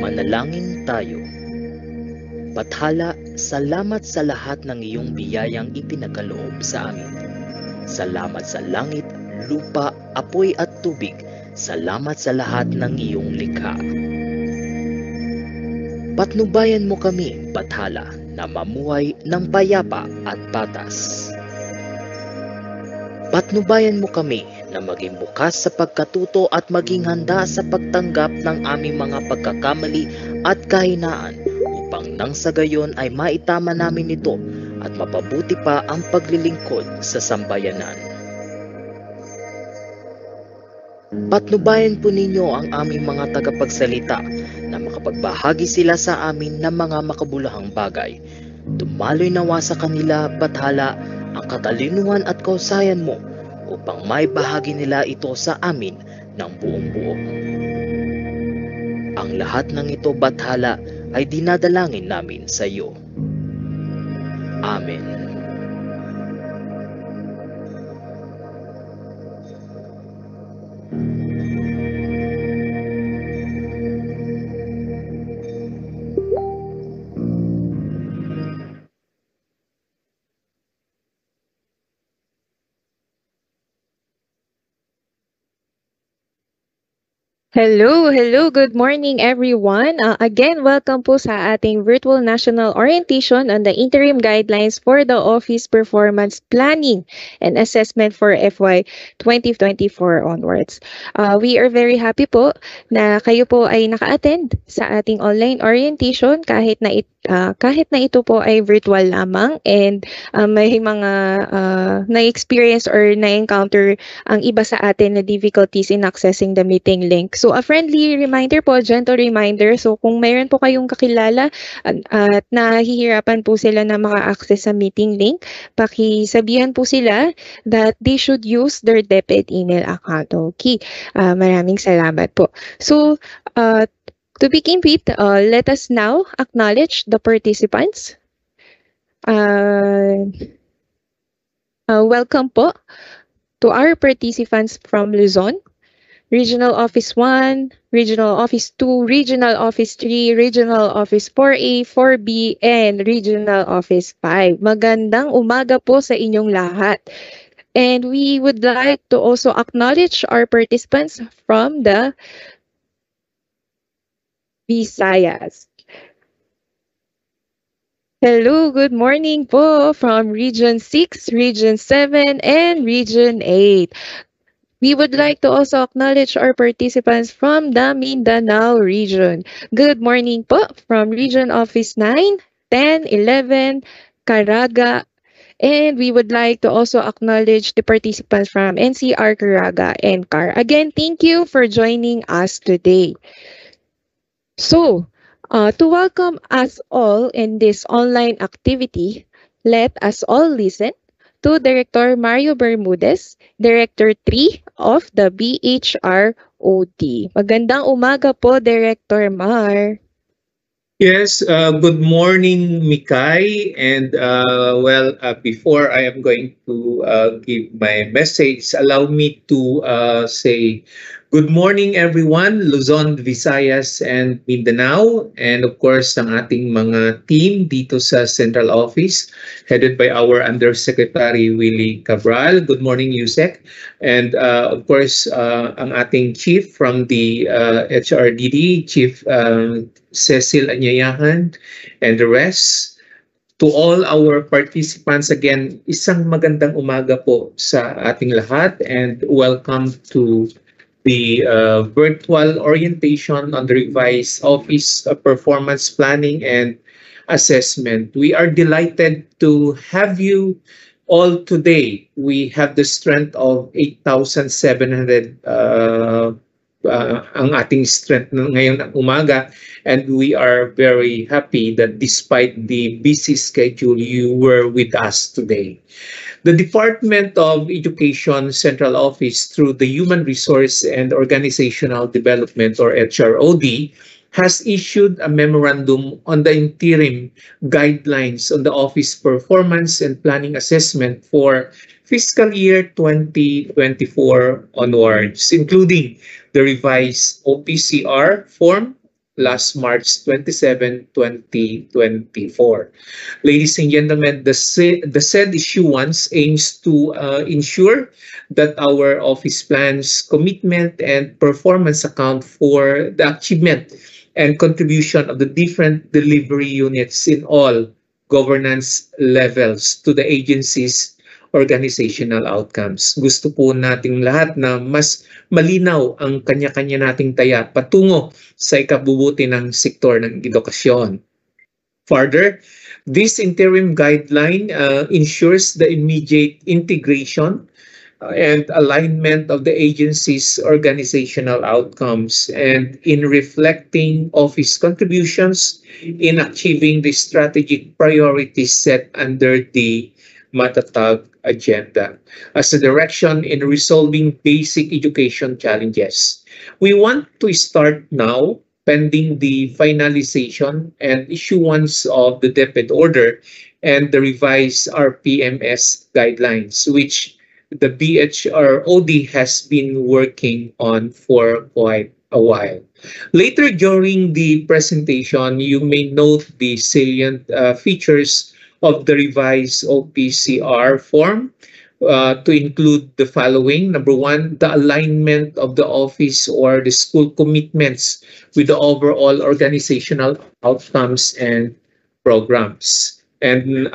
Manalangin tayo. Bathala, salamat sa lahat ng iyong biyayang ipinagkaloob sa amin. Salamat sa langit, lupa, apoy at tubig. Salamat sa lahat ng iyong likha. Patnubayan mo kami, Bathala, na mamuhay ng payapa at patas. Patnubayan mo kami na maging bukas sa pagkatuto at maging handa sa pagtanggap ng aming mga pagkakamali at kahinaan upang nang sa gayon ay maitama namin ito at mapabuti pa ang paglilingkod sa sambayanan. Patnubayan po ninyo ang aming mga tagapagsalita na makapagbahagi sila sa amin ng mga makabulahang bagay. Dumaloy nawa sa kanila, Bathala, ang katalinuhan at kausayan mo upang maibahagi nila ito sa amin ng buong buo. Ang lahat ng ito, Bathala, ay dinadalangin namin sa iyo. Amen. Hello, good morning everyone. Again, welcome po sa ating virtual national orientation on the interim guidelines for the Office Performance Planning and Assessment for FY 2024 onwards. We are very happy po na kayo po ay naka-attend sa ating online orientation kahit na ito po ay virtual lamang, and may mga na-experience or na-encounter ang iba sa atin na difficulties in accessing the meeting link. So a friendly reminder po, gentle reminder. So kung mayroon po kayong kakilala at nahihirapan po sila na maka-access sa meeting link, pakisabihan po sila that they should use their DepEd email account. Okay, maraming salamat po. So to begin with, let us now acknowledge the participants. Welcome po to our participants from Luzon, Regional Office 1, Regional Office 2, Regional Office 3, Regional Office 4A, 4B, and Regional Office 5. Magandang umaga po sa inyong lahat. And we would like to also acknowledge our participants from the Visayas. Hello, good morning po from Region 6, Region 7, and Region 8. We would like to also acknowledge our participants from the Mindanao region. Good morning po from Region Office 9, 10, 11, Caraga, and we would like to also acknowledge the participants from NCR, Caraga, and CAR. Again, thank you for joining us today. So, to welcome us all in this online activity, let us all listen to Director Mario Bermudez, Director 3 of the BHROD. Magandang umaga po, Director Mar. Yes, good morning, Mikay. And before I am going to give my message, allow me to say good morning, everyone, Luzon, Visayas, and Mindanao. And of course, ang ating mga team dito sa Central Office, headed by our Undersecretary Willie Cabral. Good morning, Yusek. And of course, ang ating chief from the HRDD, Chief Cecil Anyayahan, and the rest. To all our participants, again, isang magandang umaga po sa ating lahat, and welcome to the virtual orientation on the revised Office Performance Planning and Assessment. We are delighted to have you all today. We have the strength of 8,700 ang ating strength ngayon ng umaga, and we are very happy that despite the busy schedule, you were with us today. The Department of Education Central Office, through the Human Resource and Organizational Development, or HROD, has issued a memorandum on the interim guidelines on the office performance and planning assessment for fiscal year 2024 onwards, including the revised OPCR form, last March 27, 2024. Ladies and gentlemen, the said issuance aims to ensure that our office plans, commitment, and performance account for the achievement and contribution of the different delivery units in all governance levels to the agency's organizational outcomes. Gusto po nating lahat na mas malinaw ang kanya-kanya nating taya patungo sa ikabubuti ng sektor ng edukasyon. Further, this interim guideline ensures the immediate integration and alignment of the agency's organizational outcomes, and in reflecting office contributions in achieving the strategic priorities set under the Matatag agenda as a direction in resolving basic education challenges. We want to start now, pending the finalization and issuance of the DepEd order and the revised RPMS guidelines, which the BHROD has been working on for quite a while. Later during the presentation, you may note the salient features of the revised OPCR form to include the following. Number one, the alignment of the office or the school commitments with the overall organizational outcomes and programs. And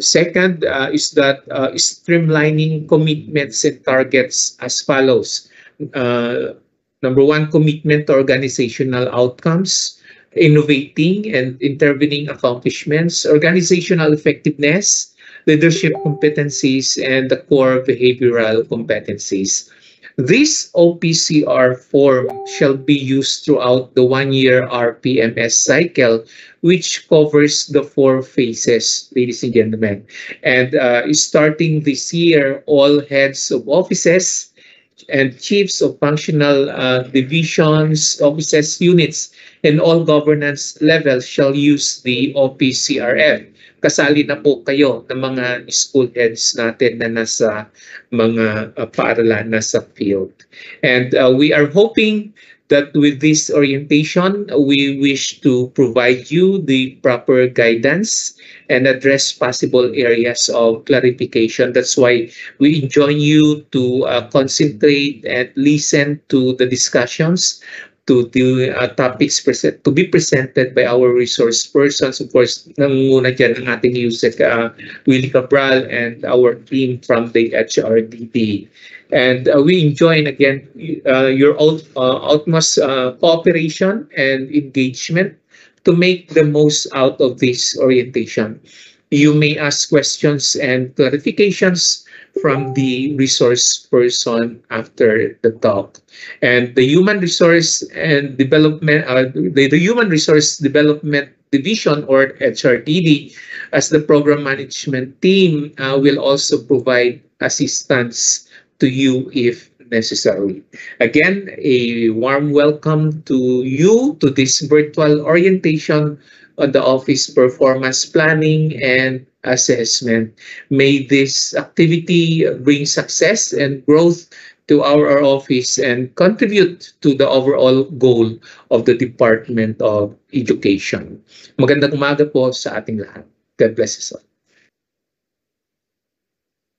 second is that streamlining commitments and targets as follows. Number one, commitment to organizational outcomes, innovating and intervening accomplishments, organizational effectiveness, leadership competencies, and the core behavioral competencies. This OPCR form shall be used throughout the one-year RPMS cycle, which covers the 4 phases, ladies and gentlemen. And starting this year, all heads of offices and chiefs of functional divisions, offices, units, and all governance levels shall use the OPCRF. Kasali na po kayo ng mga school heads natin na nasa mga paaralan, nasa field. And we are hoping that with this orientation, we wish to provide you the proper guidance and address possible areas of clarification. That's why we enjoin you to concentrate and listen to the discussions, to the topics to be presented by our resource persons. Of course, nangunguna dyan ang ating USEC, Willie Cabral, and our team from the HRDD. And we enjoin again your utmost cooperation and engagement to make the most out of this orientation. You may ask questions and clarifications from the resource person after the talk. And the Human Resource and Development, the Human Resource Development Division, or HRDD, as the program management team, will also provide assistance to you if necessary. Again, a warm welcome to you to this virtual orientation on the office performance planning and assessment. May this activity bring success and growth to our office and contribute to the overall goal of the Department of Education. Magandang umaga po sa ating lahat. God bless us all.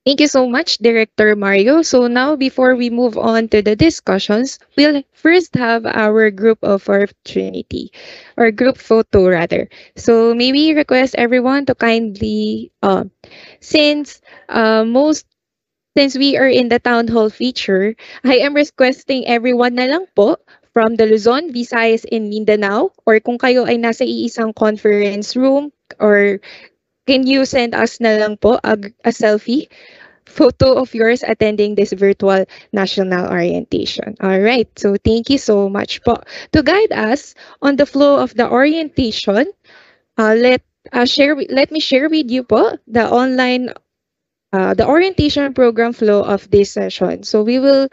Thank you so much, Director Mario. So now, before we move on to the discussions, we'll first have our group of opportunity, or group photo rather. So may we request everyone to kindly, since we are in the town hall feature, I am requesting everyone na lang po from the Luzon, Visayas, and Mindanao, or kung kayo ay nasa iisang conference room, or can you send us na lang po a selfie photo of yours attending this virtual national orientation. All right. So thank you so much po. To guide us on the flow of the orientation, let me share with you po the online the orientation program flow of this session. So we will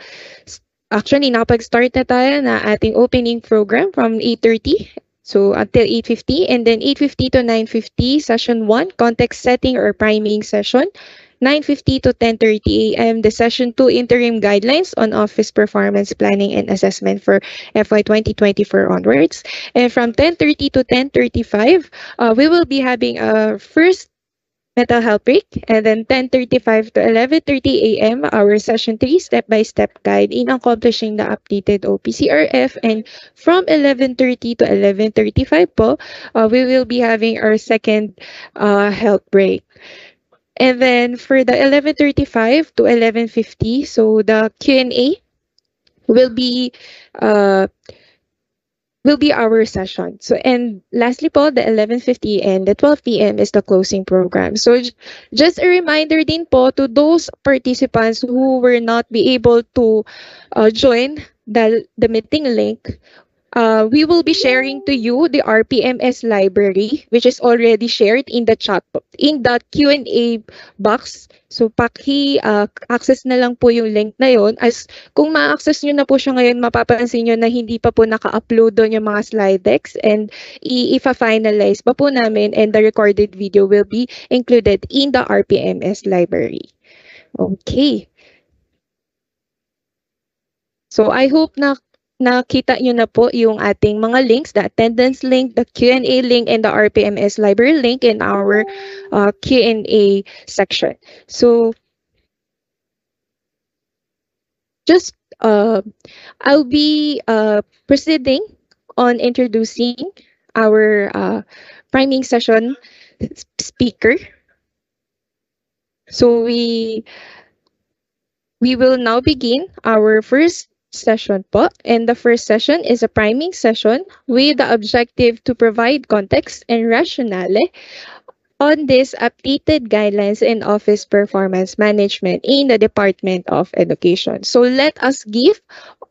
actually nakapag-start na tayo na ating opening program from 8:30. So until 8:50, and then 8:50 to 9:50, session 1, context setting or priming session. 9:50 to 10:30 a.m., the Session 2 Interim Guidelines on Office Performance Planning and Assessment for FY 2024 onwards. And from 10:30 to 10:35, we will be having a first mental health break, and then 10:35 to 11:30 a.m., our Session 3 Step-by-Step Guide in Accomplishing the Updated OPCRF. And from 11:30 to 11:35 po, we will be having our second health break. And then for the 11:35 to 11:50, so the Q&A will be uh, our session. So, and lastly po, the 11:50 and the 12 p.m. is the closing program. So just a reminder din po to those participants who were not be able to join the meeting link. We will be sharing to you the RPMS library, which is already shared in the chat, in the Q&A box. So, access na lang po yung link na yon. As kung ma-access nyo na po siya ngayon, mapapansin nyo na hindi pa po naka-upload doon yung mga slide decks, and i-finalize pa po namin, and the recorded video will be included in the RPMS library. Okay. So, I hope na nakita nyo na po yung ating mga links, the attendance link, the Q&A link, and the RPMS library link in our Q&A section. So, just I'll be proceeding on introducing our priming session speaker. So we will now begin our first session po. And the first session is a priming session with the objective to provide context and rationale on this updated guidelines in office performance management in the Department of Education. So let us give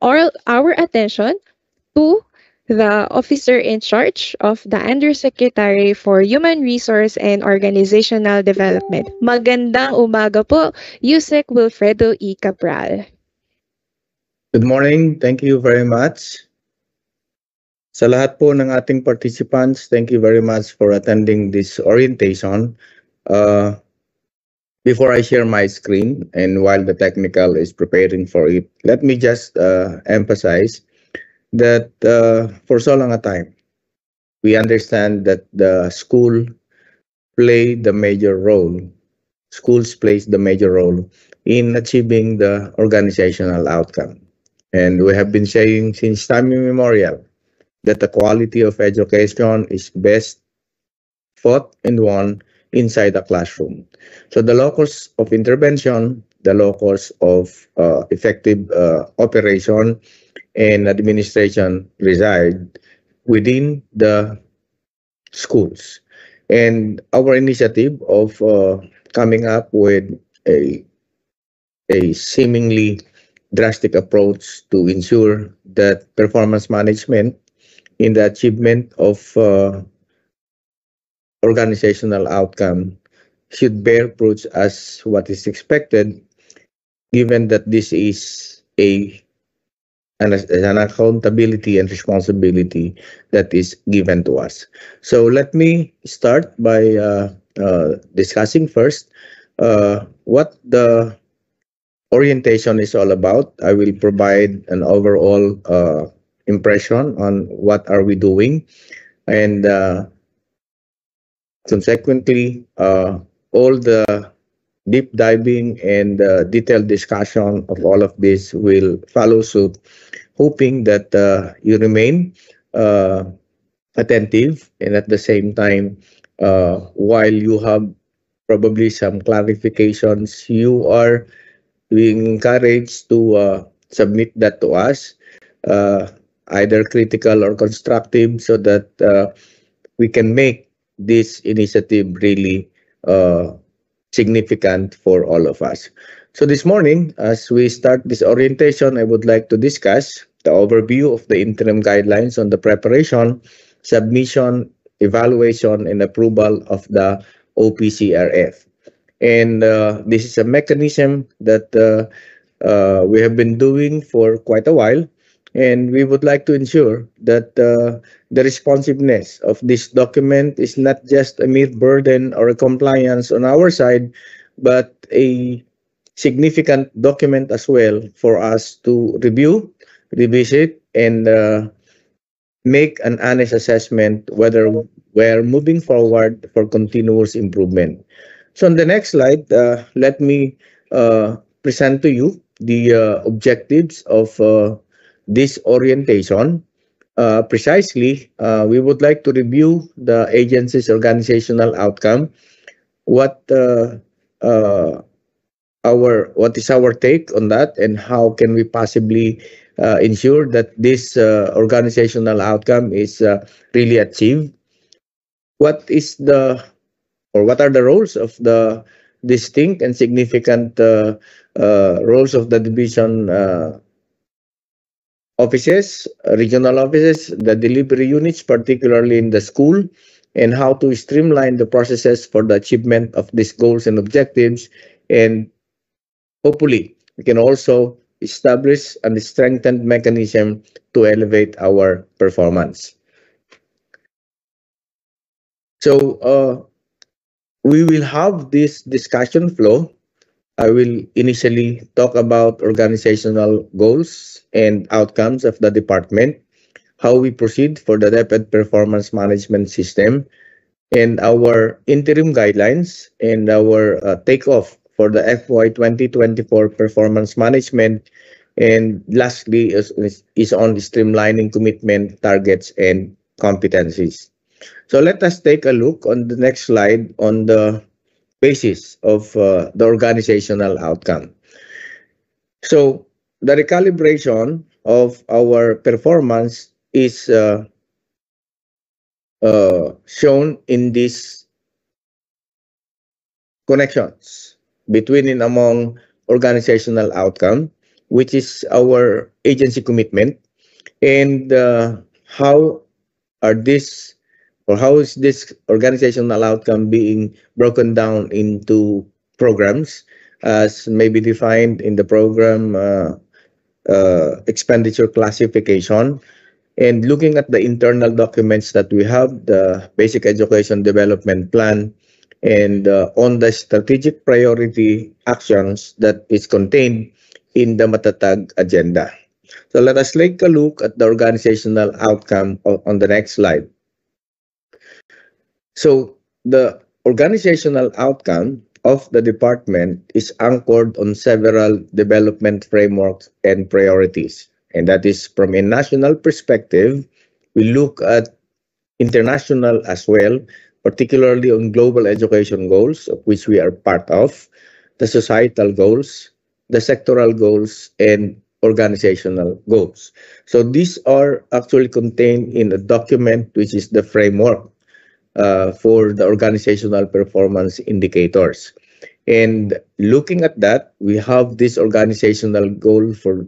our attention to the officer in charge of the Undersecretary for Human Resource and Organizational Development. Magandang umaga po, Yusek Wilfredo E. Cabral. Good morning. Thank you very much. Sa lahat po ng ating participants, thank you very much for attending this orientation. Before I share my screen and while the technical is preparing for it, let me just emphasize that for so long a time, we understand that the school play the major role. Schools plays the major role in achieving the organizational outcome. And we have been saying since time immemorial that the quality of education is best fought and won inside the classroom. So the locus of intervention, the locus of effective operation and administration reside within the schools. And our initiative of coming up with a seemingly drastic approach to ensure that performance management in the achievement of organizational outcome should bear fruits as what is expected, given that this is an accountability and responsibility that is given to us. So let me start by discussing first what the orientation is all about. I will provide an overall impression on what are we doing, and consequently all the deep diving and detailed discussion of all of this will follow suit, hoping that you remain attentive, and at the same time, while you have probably some clarifications, you are being encouraged to submit that to us, either critical or constructive, so that we can make this initiative really significant for all of us. So this morning, as we start this orientation, I would like to discuss the overview of the interim guidelines on the preparation, submission, evaluation, and approval of the OPCRF. And this is a mechanism that we have been doing for quite a while, and we would like to ensure that the responsiveness of this document is not just a mere burden or a compliance on our side, but a significant document as well for us to review, revisit, and make an honest assessment whether we're moving forward for continuous improvement. So on the next slide, let me present to you the objectives of this orientation. Precisely, we would like to review the agency's organizational outcome, what uh, what is our take on that, and how can we possibly ensure that this organizational outcome is really achieved. What is the or what are the roles of the distinct and significant roles of the division offices, regional offices, the delivery units, particularly in the school, and how to streamline the processes for the achievement of these goals and objectives. And hopefully, we can also establish a strengthened mechanism to elevate our performance. So, we will have this discussion flow. I will initially talk about organizational goals and outcomes of the department, how we proceed for the DepEd performance management system, and our interim guidelines and our takeoff for the FY 2024 performance management. And lastly is on streamlining commitment, targets, and competencies. So let us take a look on the next slide on the basis of the organizational outcome. So the recalibration of our performance is shown in these connections between and among organizational outcome, which is our agency commitment, and how are this or how is this organizational outcome being broken down into programs as may be defined in the program expenditure classification. And looking at the internal documents that we have, the basic education development plan, and on the strategic priority actions that is contained in the Matatag agenda. So let us take a look at the organizational outcome on the next slide. So the organizational outcome of the department is anchored on several development frameworks and priorities. And that is from a national perspective, we look at international as well, particularly on global education goals, of which we are part of, the societal goals, the sectoral goals, and organizational goals. So these are actually contained in a document which is the framework for the organizational performance indicators. And looking at that, we have this organizational goal for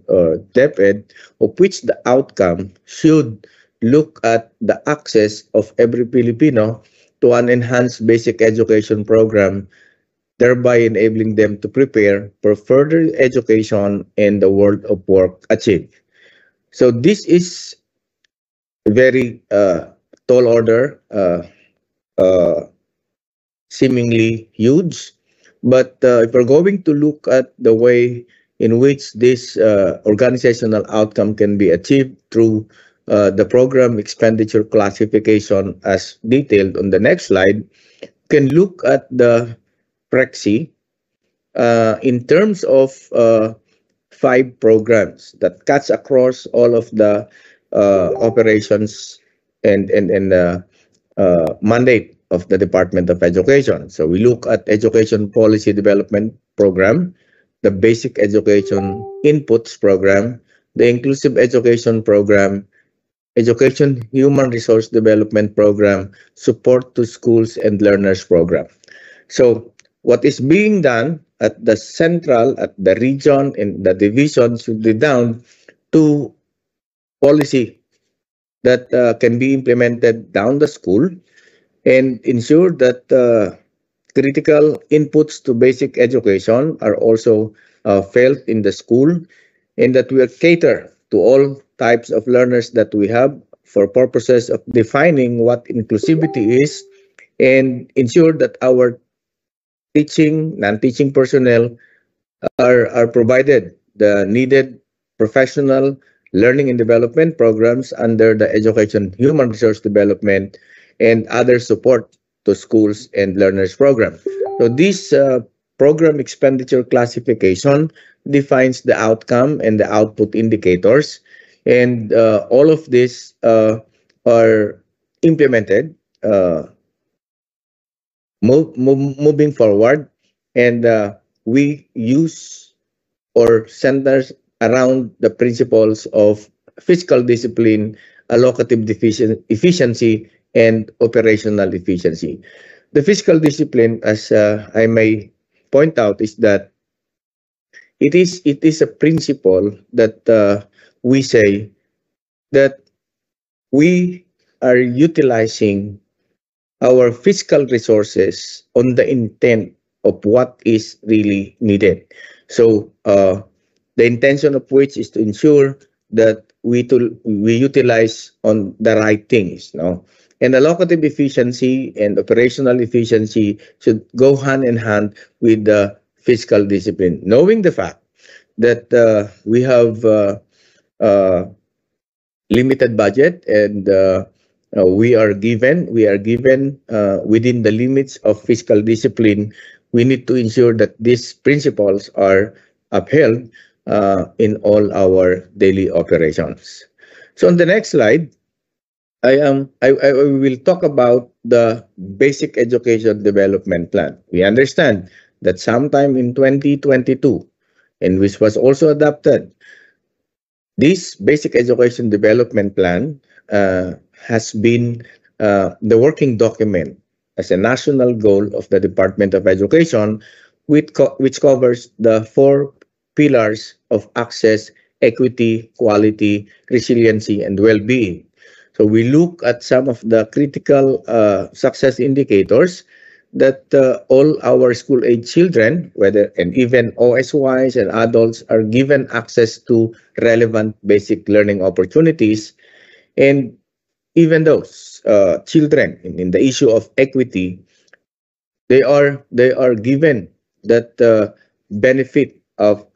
DepEd, of which the outcome should look at the access of every Filipino to an enhanced basic education program, thereby enabling them to prepare for further education and the world of work achieved. So this is a very tall order, seemingly huge. But if we're going to look at the way in which this organizational outcome can be achieved through the program expenditure classification as detailed on the next slide, can look at the Prexi in terms of 5 programs that cuts across all of the operations and mandate of the Department of Education. So we look at Education Policy Development Program, the Basic Education Inputs Program, the Inclusive Education Program, Education Human Resource Development Program, Support to Schools and Learners Program. So what is being done at the central, at the region, and the division should be down to policy that can be implemented down the school and ensure that critical inputs to basic education are also felt in the school, and that we cater to all types of learners that we have for purposes of defining what inclusivity is and ensure that our teaching, non-teaching personnel are provided the needed professional learning and development programs under the Education Human Resource Development and other support to schools and learners program. So this program expenditure classification defines the outcome and the output indicators, and all of this are implemented moving forward, and we use or centers around the principles of fiscal discipline, allocative efficiency, and operational efficiency. The fiscal discipline, as I may point out, is that it is a principle that we say that we are utilizing our fiscal resources on the intent of what is really needed. So the intention of which is to ensure that we utilize on the right things. No, and allocative efficiency and operational efficiency should go hand in hand with the fiscal discipline. Knowing the fact that we have uh, limited budget, and we are given within the limits of fiscal discipline, we need to ensure that these principles are upheld in all our daily operations. So on the next slide, I will talk about the basic education development plan. We understand that sometime in 2022, and which was also adopted, this basic education development plan has been the working document as a national goal of the Department of Education, which covers the four pillars of access, equity, quality, resiliency, and well-being. So we look at some of the critical success indicators that all our school age children, whether and even OSYs and adults, are given access to relevant basic learning opportunities. And even those children in the issue of equity, they are given that benefit of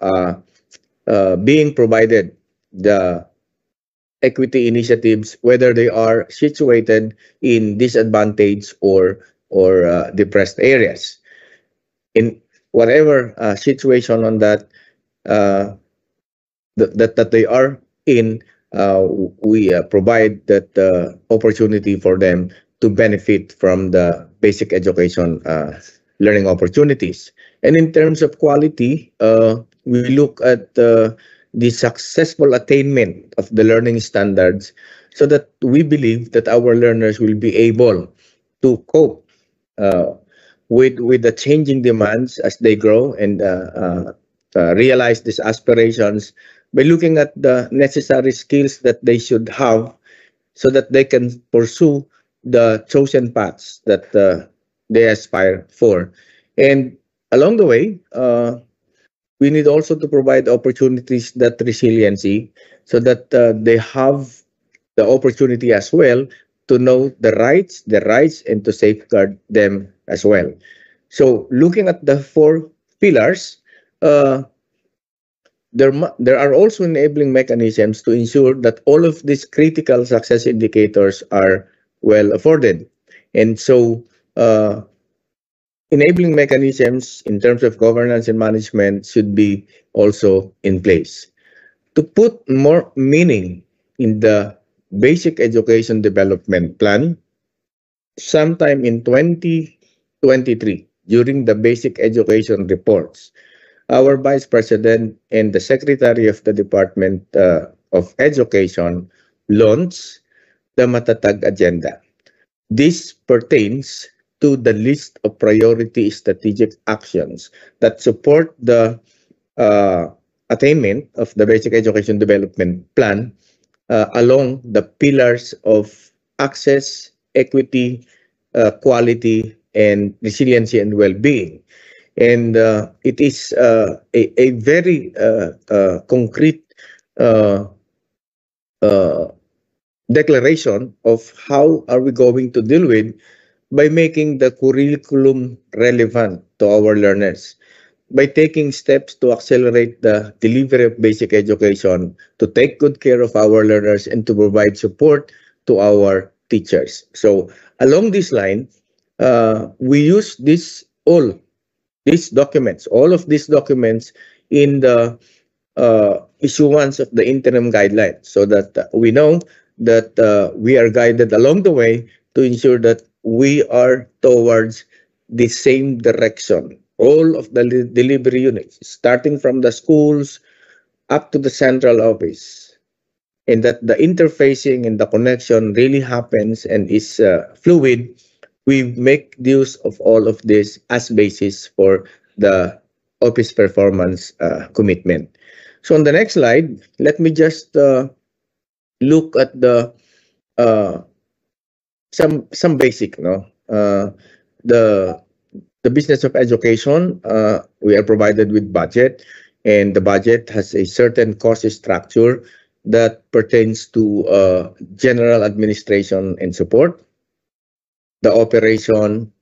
being provided the equity initiatives, whether they are situated in disadvantaged or depressed areas. In whatever situation on that that they are in, we provide that opportunity for them to benefit from the basic education learning opportunities. And in terms of quality, we look at the successful attainment of the learning standards, so that we believe that our learners will be able to cope uh, with the changing demands as they grow, and realize these aspirations by looking at the necessary skills that they should have, so that they can pursue the chosen paths that they aspire for. And along the way, we need also to provide opportunities, that resiliency, so that they have the opportunity as well to know the rights, and to safeguard them as well. So looking at the four pillars, uh, there are also enabling mechanisms to ensure that all of these critical success indicators are well afforded. And so enabling mechanisms in terms of governance and management should be also in place. To put more meaning in the basic education development plan, sometime in 2023, during the basic education reports, our Vice President and the Secretary of the Department of Education launched the Matatag Agenda. This pertains to the list of priority strategic actions that support the uh, attainment of the basic education development plan along the pillars of access, equity, quality, and resiliency and well-being. And it is a very concrete uh, uh, declaration of how are we going to deal with by making the curriculum relevant to our learners, by taking steps to accelerate the delivery of basic education, to take good care of our learners, and to provide support to our teachers. So along this line, we use all of these documents in the issuance of the interim guidelines, so that we know that we are guided along the way to ensure that we are towards the same direction. All of the delivery units, starting from the schools up to the central office, and that the interfacing and the connection really happens and is fluid. We make use of all of this as basis for the office performance commitment. So on the next slide, let me just look at the some basic, the business of education. We are provided with budget, and the budget has a certain cost structure that pertains to general administration and support, the operation,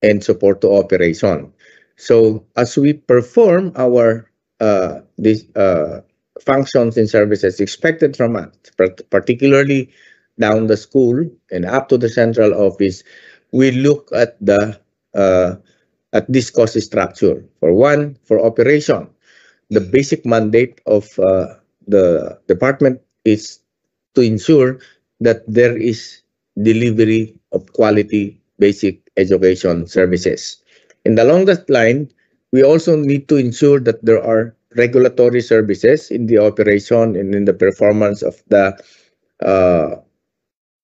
and support to operation. So as we perform our these functions and services expected from us, particularly down the school and up to the central office, we look at this cost structure. For one, for operation, the basic mandate of the department is to ensure that there is delivery of quality basic education services. And along that line, we also need to ensure that there are regulatory services in the operation and in the performance of the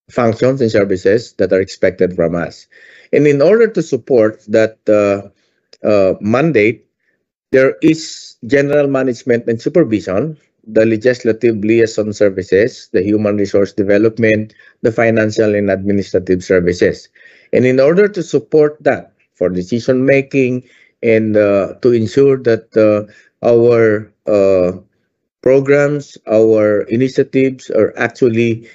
functions and services that are expected from us. And in order to support that mandate, there is general management and supervision, the legislative liaison services, the human resource development, the financial and administrative services. And in order to support that for decision making and to ensure that our programs, our initiatives are actually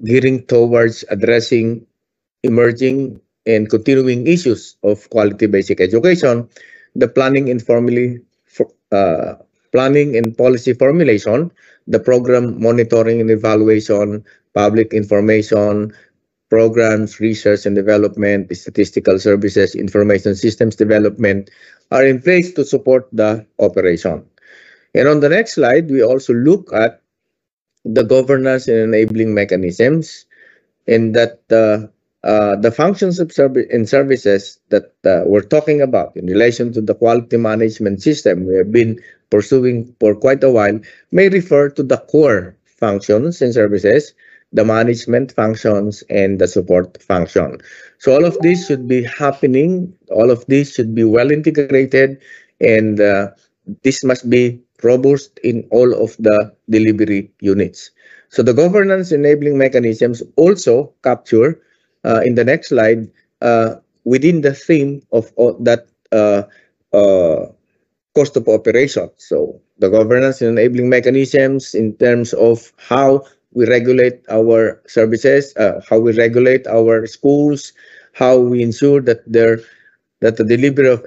gearing towards addressing emerging and continuing issues of quality basic education, the planning and policy formulation, the program monitoring and evaluation, public information, programs, research and development, the statistical services, information systems development are in place to support the operation. And on the next slide, we also look at the governance and enabling mechanisms, and that the functions of services that we're talking about in relation to the quality management system we have been pursuing for quite a while may refer to the core functions and services, the management functions, and the support function. So all of this should be happening, all of this should be well integrated, and this must be robust in all of the delivery units. So the governance enabling mechanisms also capture in the next slide within the theme of that cost of operation. So the governance and enabling mechanisms in terms of how we regulate our services, how we regulate our schools, how we ensure that the delivery of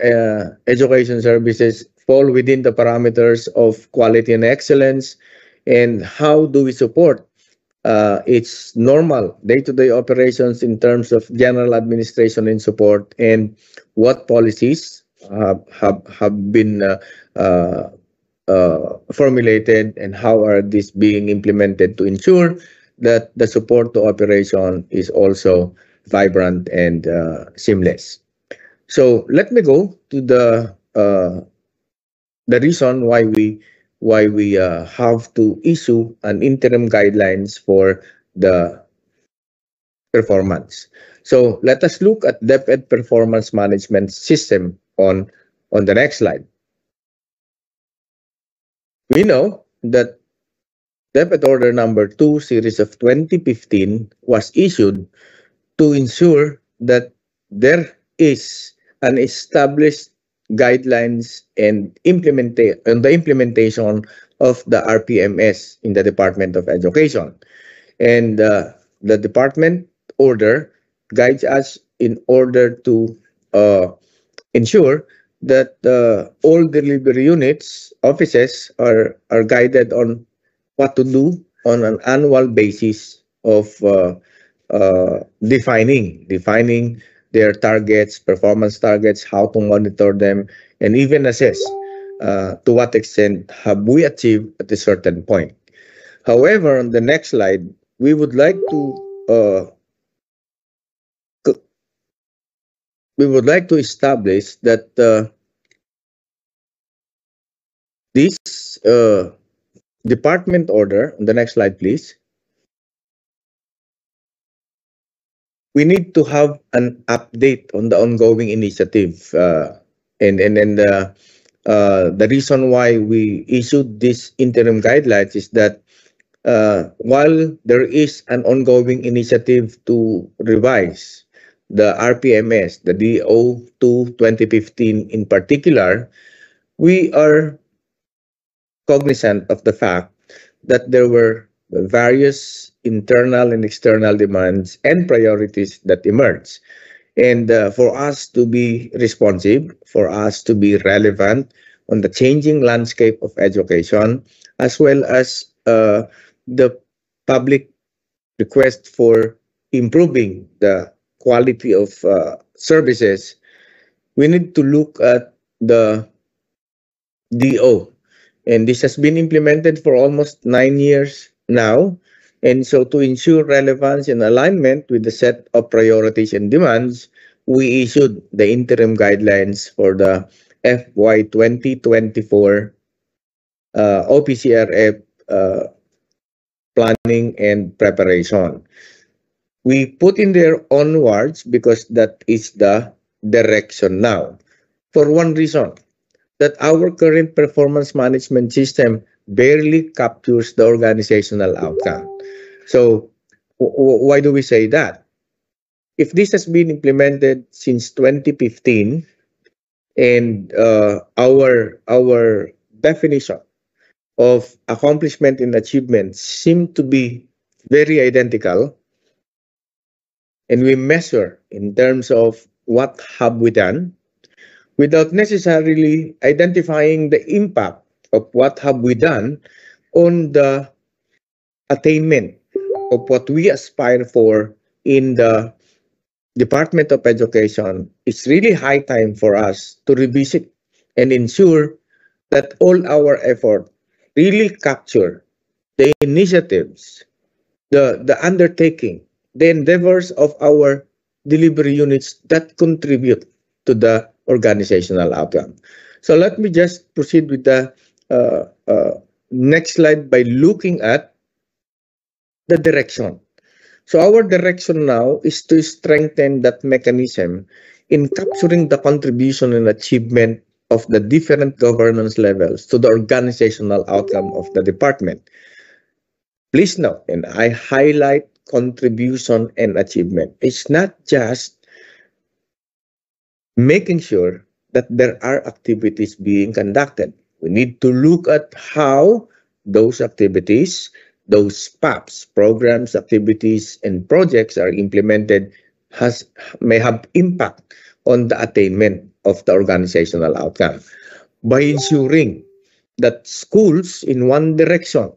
education services fall within the parameters of quality and excellence, and how do we support its normal day-to-day operations in terms of general administration and support, and what policies have been formulated, and how are these being implemented to ensure that the support to operation is also vibrant and seamless. So let me go to the reason why we have to issue an interim guidelines for the performance. So let us look at DepEd performance management system on the next slide. We know that DepEd Order Number 2 Series of 2015 was issued to ensure that there is an established guidelines and the implementation of the RPMS in the Department of Education. And the department order guides us in order to ensure that all delivery units, offices are guided on what to do on an annual basis of defining their targets, performance targets, how to monitor them, and even assess to what extent have we achieved at a certain point. However, on the next slide, we would like to establish that this department order, on the next slide, please. We need to have an update on the ongoing initiative, and the reason why we issued this interim guidelines is that while there is an ongoing initiative to revise the RPMS, the DO2 2015 in particular, we are cognizant of the fact that there were various internal and external demands and priorities that emerge. And for us to be responsive, for us to be relevant on the changing landscape of education, as well as the public request for improving the quality of services, we need to look at the DO. And this has been implemented for almost 9 years now. And so to ensure relevance and alignment with the set of priorities and demands, we issued the interim guidelines for the FY 2024 OPCRF planning and preparation. We put in there onwards because that is the direction now. For one reason, that our current performance management system barely captures the organizational outcome. So why do we say that? If this has been implemented since 2015 and our definition of accomplishment and achievement seem to be very identical, and we measure in terms of what have we done, without necessarily identifying the impact of what have we done on the attainment of what we aspire for in the Department of Education, it's really high time for us to revisit and ensure that all our effort really capture the initiatives, the undertaking, the endeavors of our delivery units that contribute to the organizational outcome. So let me just proceed with the next slide by looking at the direction. So our direction now is to strengthen that mechanism in capturing the contribution and achievement of the different governance levels to the organizational outcome of the department. Please note, and I highlight contribution and achievement. It's not just making sure that there are activities being conducted. We need to look at how those activities, those PAPs, programs, activities, and projects are implemented may have impact on the attainment of the organizational outcome by ensuring that schools in one direction,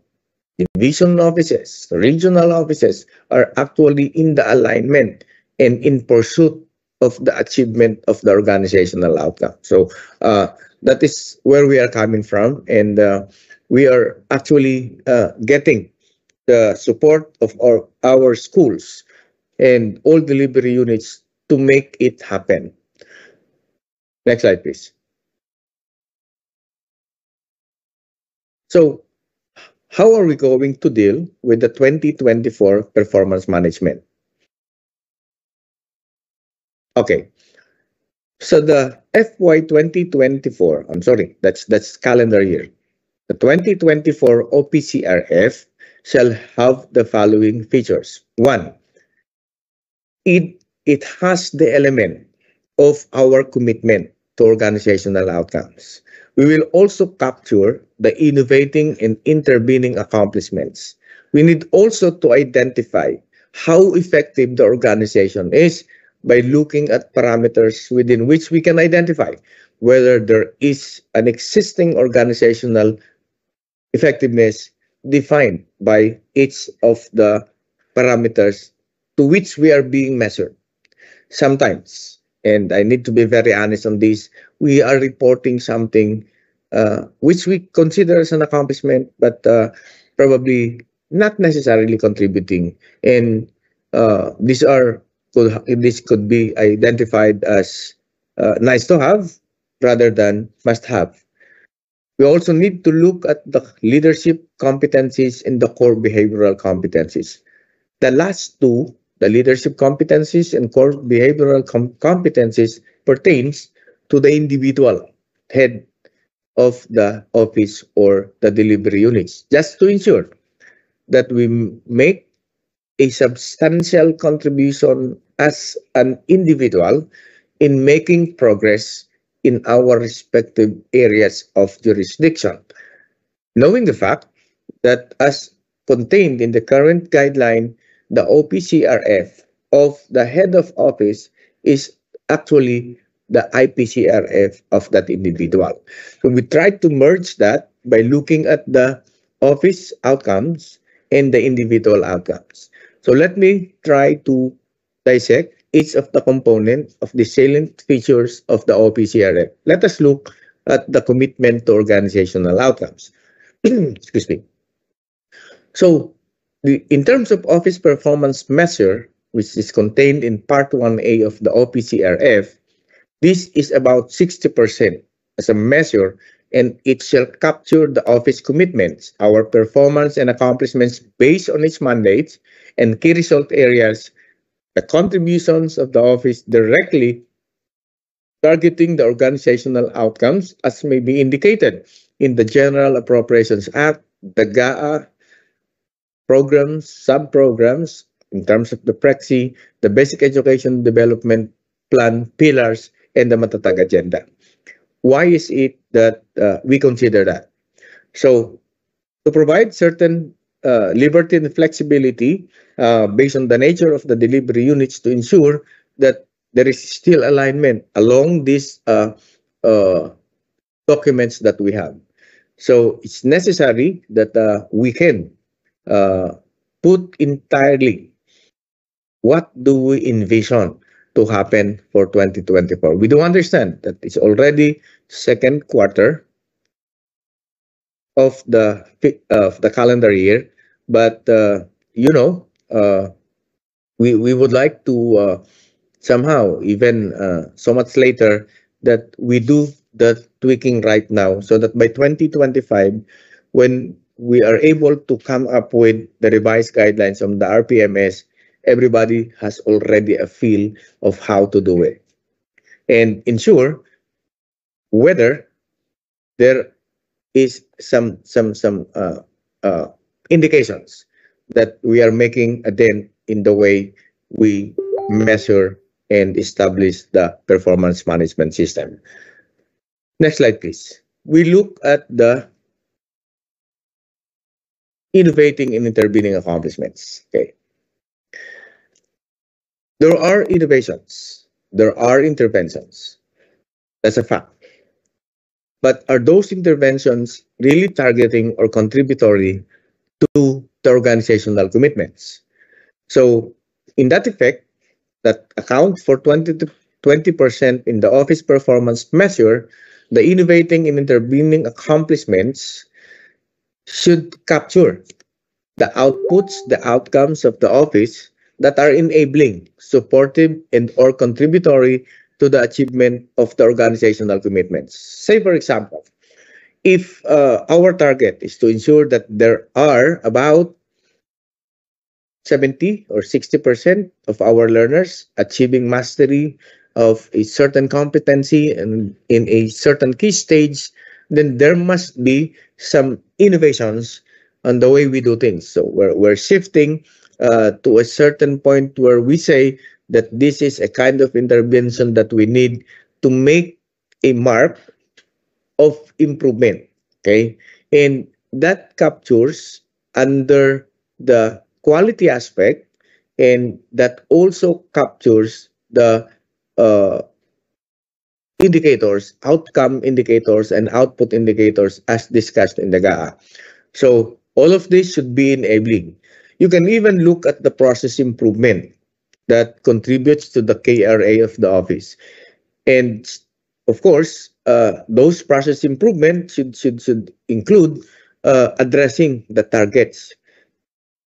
division offices, regional offices are actually in the alignment and in pursuit of the achievement of the organizational outcome. So that is where we are coming from, and we are actually getting the support of our schools and all delivery units to make it happen. Next slide, please. So how are we going to deal with the 2024 performance management? Okay, so the FY 2024, I'm sorry, that's calendar year. The 2024 OPCRF shall have the following features. One, it has the element of our commitment to organizational outcomes. We will also capture the innovating and intervening accomplishments. We need also to identify how effective the organization is by looking at parameters within which we can identify whether there is an existing organizational effectiveness defined by each of the parameters to which we are being measured. Sometimes, and I need to be very honest on this, we are reporting something which we consider as an accomplishment, but probably not necessarily contributing. And this could be identified as nice to have rather than must have. We also need to look at the leadership competencies and the core behavioral competencies. The last two, the leadership competencies and core behavioral competencies, pertains to the individual head of the office or the delivery units, just to ensure that we make a substantial contribution as an individual in making progress in our respective areas of jurisdiction. Knowing the fact that as contained in the current guideline, the OPCRF of the head of office is actually the IPCRF of that individual. So we try to merge that by looking at the office outcomes and the individual outcomes. So let me try to dissect each of the components of the salient features of the OPCRF. Let us look at the commitment to organizational outcomes. Excuse me. So, in terms of office performance measure, which is contained in Part 1A of the OPCRF, this is about 60% as a measure, and it shall capture the office commitments, our performance and accomplishments based on its mandates and key result areas, the contributions of the office directly targeting the organizational outcomes as may be indicated in the General Appropriations Act, the GAA, programs, sub-programs, in terms of the PREXI, the Basic Education Development Plan pillars, and the Matatag Agenda. Why is it that we consider that? So, to provide certain liberty and flexibility based on the nature of the delivery units to ensure that there is still alignment along these documents that we have. So it's necessary that we can put entirely what do we envision to happen for 2024. We do understand that it's already second quarter of the calendar year, but we would like to somehow even so much later that we do the tweaking right now so that by 2025, when we are able to come up with the revised guidelines on the RPMS, everybody has already a feel of how to do it and ensure whether there is some indications that we are making a dent in the way we measure and establish the performance management system. Next slide, please. We look at the innovating and intervening accomplishments. Okay. There are innovations. There are interventions. That's a fact. But are those interventions really targeting or contributory to the organizational commitments? So, in that effect, that account for 20% in the office performance measure, the innovating and intervening accomplishments should capture the outputs, the outcomes of the office that are enabling, supportive, and or contributory to the achievement of the organizational commitments. Say, for example, if our target is to ensure that there are about 70 or 60% of our learners achieving mastery of a certain competency and in a certain key stage, then there must be some innovations on the way we do things. So we're shifting to a certain point where we say that this is a kind of intervention that we need to make a mark of improvement. Okay, and that captures under the quality aspect, and that also captures the uh, indicators, outcome indicators, and output indicators as discussed in the GAA. So all of this should be enabling. You can even look at the process improvement that contributes to the KRA of the office. And of course, those process improvement should include addressing the targets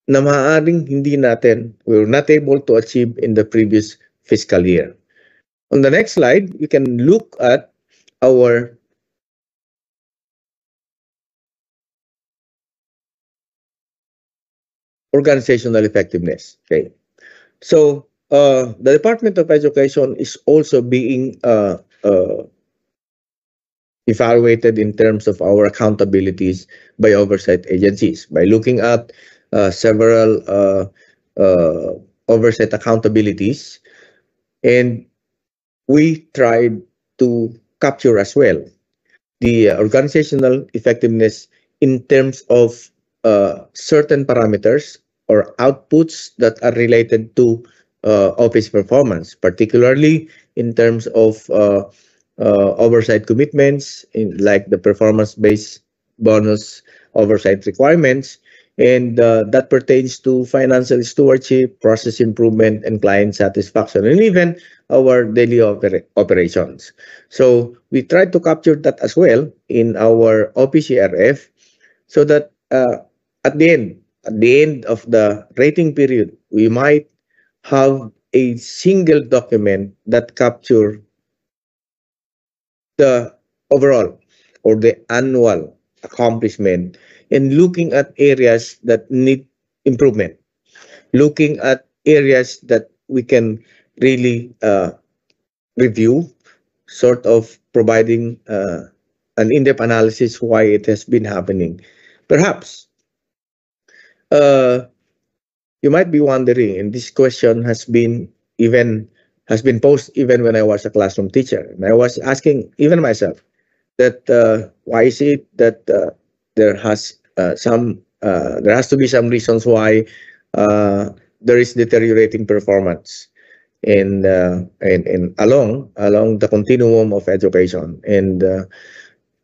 na maaaring hindi natin, we were not able to achieve in the previous fiscal year. On the next slide, we can look at our organizational effectiveness. Okay, so the Department of Education is also being evaluated in terms of our accountabilities by oversight agencies by looking at several oversight accountabilities, and we tried to capture as well the organizational effectiveness in terms of certain parameters or outputs that are related to office performance, particularly in terms of oversight commitments, like the performance-based bonus oversight requirements, and that pertains to financial stewardship, process improvement, and client satisfaction, and even our daily operations. So we tried to capture that as well in our OPCRF, so that at the end of the rating period, we might have a single document that capture the overall or the annual accomplishment, and looking at areas that need improvement, looking at areas that we can really review, sort of providing an in-depth analysis why it has been happening. Perhaps you might be wondering, and this question has been posed even when I was a classroom teacher, and I was asking even myself that why is it that there has to be some reasons why there is deteriorating performance in along the continuum of education, and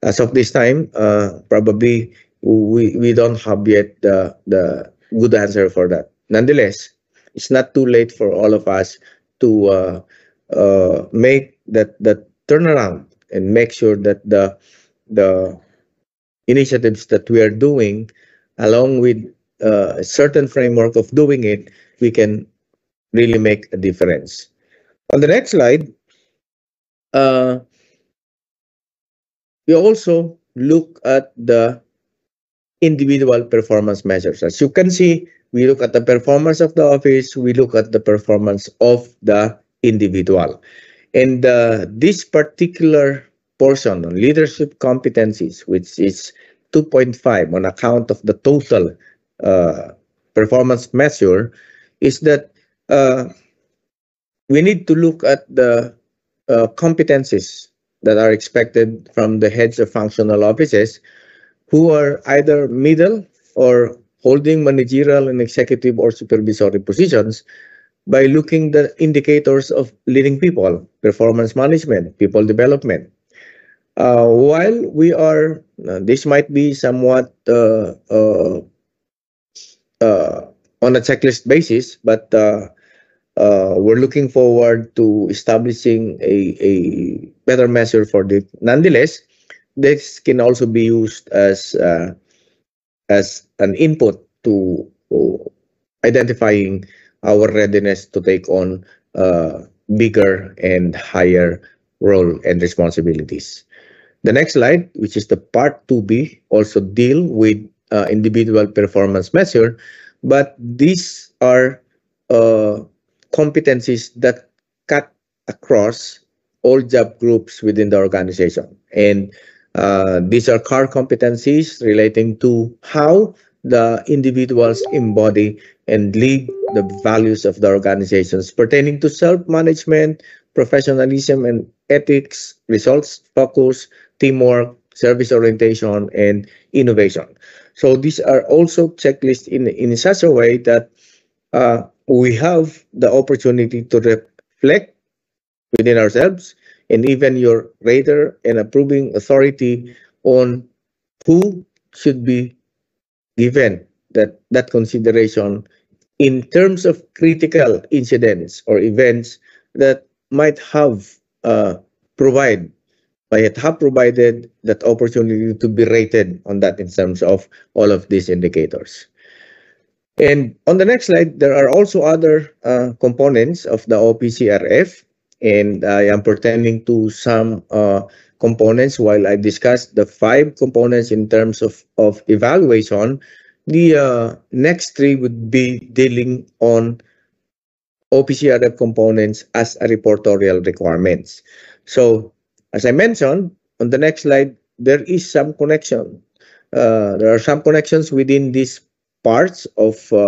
as of this time, probably we don't have yet the good answer for that. Nonetheless, it's not too late for all of us to make that turnaround and make sure that the initiatives that we are doing, along with a certain framework of doing it, we can really make a difference. On the next slide, we also look at the individual performance measures. As you can see, we look at the performance of the office, we look at the performance of the individual. And this particular portion on leadership competencies, which is 2.5 on account of the total performance measure, is that we need to look at the competencies that are expected from the heads of functional offices who are either middle or holding managerial and executive or supervisory positions, by looking the indicators of leading people, performance management, people development. While we are, this might be somewhat on a checklist basis, but we're looking forward to establishing a better measure for it. Nonetheless, this can also be used as an input to identifying our readiness to take on bigger and higher role and responsibilities. The next slide, which is the part 2B, also deal with individual performance measure, but these are competencies that cut across all job groups within the organization. And these are core competencies relating to how the individuals embody and lead the values of the organizations pertaining to self-management, professionalism and ethics, results focus, teamwork, service orientation, and innovation. So these are also checklists in such a way that we have the opportunity to reflect within ourselves and even your rater and approving authority on who should be given that consideration in terms of critical incidents or events that might have provide might have provided that opportunity to be rated on that in terms of all of these indicators. And on the next slide, there are also other components of the OPCRF, and I am pertaining to some components. While I discussed the 5 components in terms of evaluation, the next 3 would be dealing on OPCRF components as a reportorial requirements. So, as I mentioned, on the next slide, there is some connection. There are some connections within these parts of 3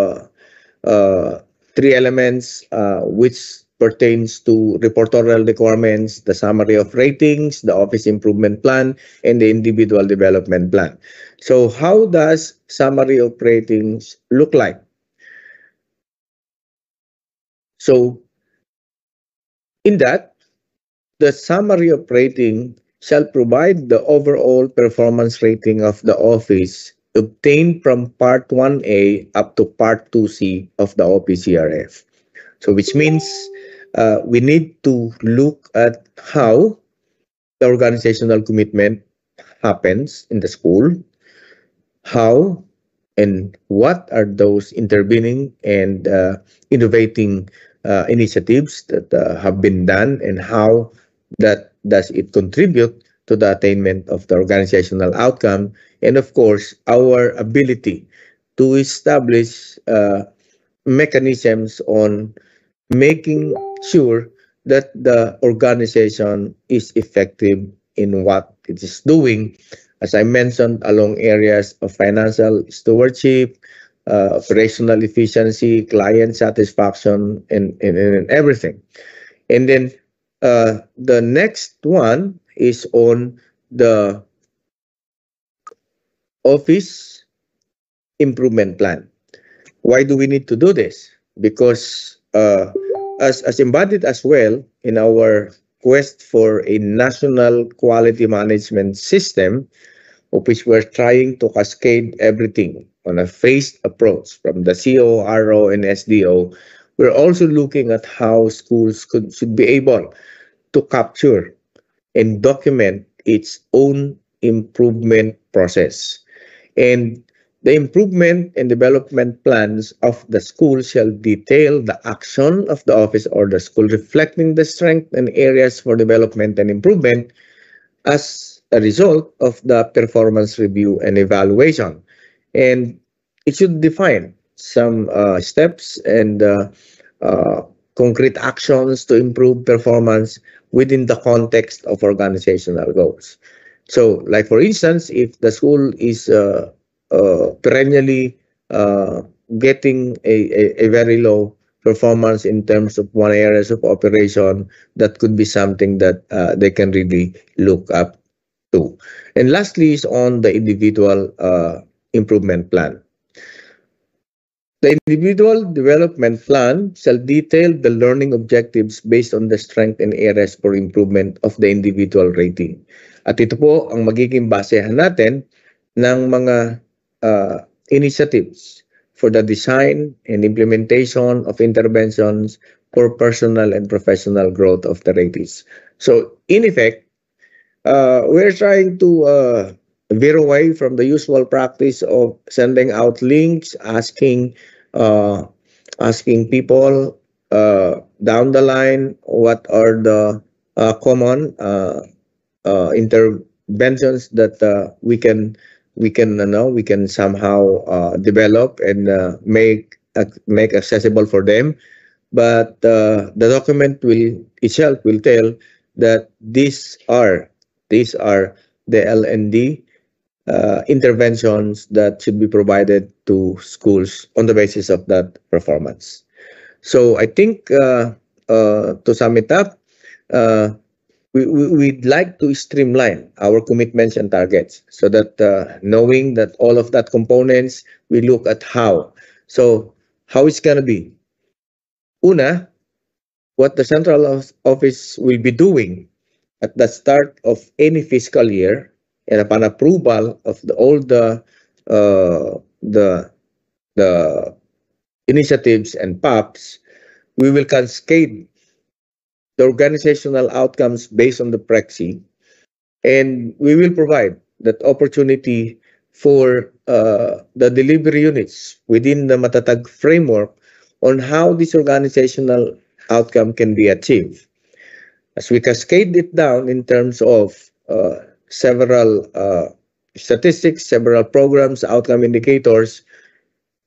elements which pertains to reportorial requirements, the summary of ratings, the office improvement plan, and the individual development plan. So how does summary of ratings look like? So in that, the summary of rating shall provide the overall performance rating of the office obtained from Part 1A up to Part 2C of the OPCRF. So which means we need to look at how the organizational commitment happens in the school, how and what are those intervening and innovating initiatives that have been done, and how that does it contribute to the attainment of the organizational outcome, and of course our ability to establish mechanisms on making sure that the organization is effective in what it is doing, as I mentioned, along areas of financial stewardship, operational efficiency, client satisfaction, and everything. And then the next one is on the office improvement plan. Why do we need to do this? Because as embodied as well in our quest for a national quality management system, of which we're trying to cascade everything on a phased approach from the CO, RO, and SDO, we're also looking at how schools should be able to capture and document its own improvement process. And the improvement and development plans of the school shall detail the action of the office or the school, reflecting the strength and areas for development and improvement as a result of the performance review and evaluation. And it should define some steps and concrete actions to improve performance within the context of organizational goals. So, like for instance, if the school is perennially getting a very low performance in terms of one areas of operation, that could be something that they can really look up to. And lastly is on the individual improvement plan. The individual development plan shall detail the learning objectives based on the strength and areas for improvement of the individual rating. At ito po ang magiging basehan natin ng mga initiatives for the design and implementation of interventions for personal and professional growth of the ratees. So, in effect, we're trying to veer away from the usual practice of sending out links, asking people down the line what are the common interventions that we can somehow develop and make accessible for them. But the document itself will tell that these are the L&D interventions that should be provided to schools on the basis of that performance. So I think to sum it up, we'd like to streamline our commitments and targets so that knowing that all of that components, we look at how. So how it's going to be. Una, what the central office will be doing at the start of any fiscal year, and upon approval of all the the initiatives and PAPs, we will cascade the organizational outcomes based on the Prexy, and we will provide that opportunity for the delivery units within the Matatag framework on how this organizational outcome can be achieved. As we cascade it down in terms of several statistics, several programs, outcome indicators,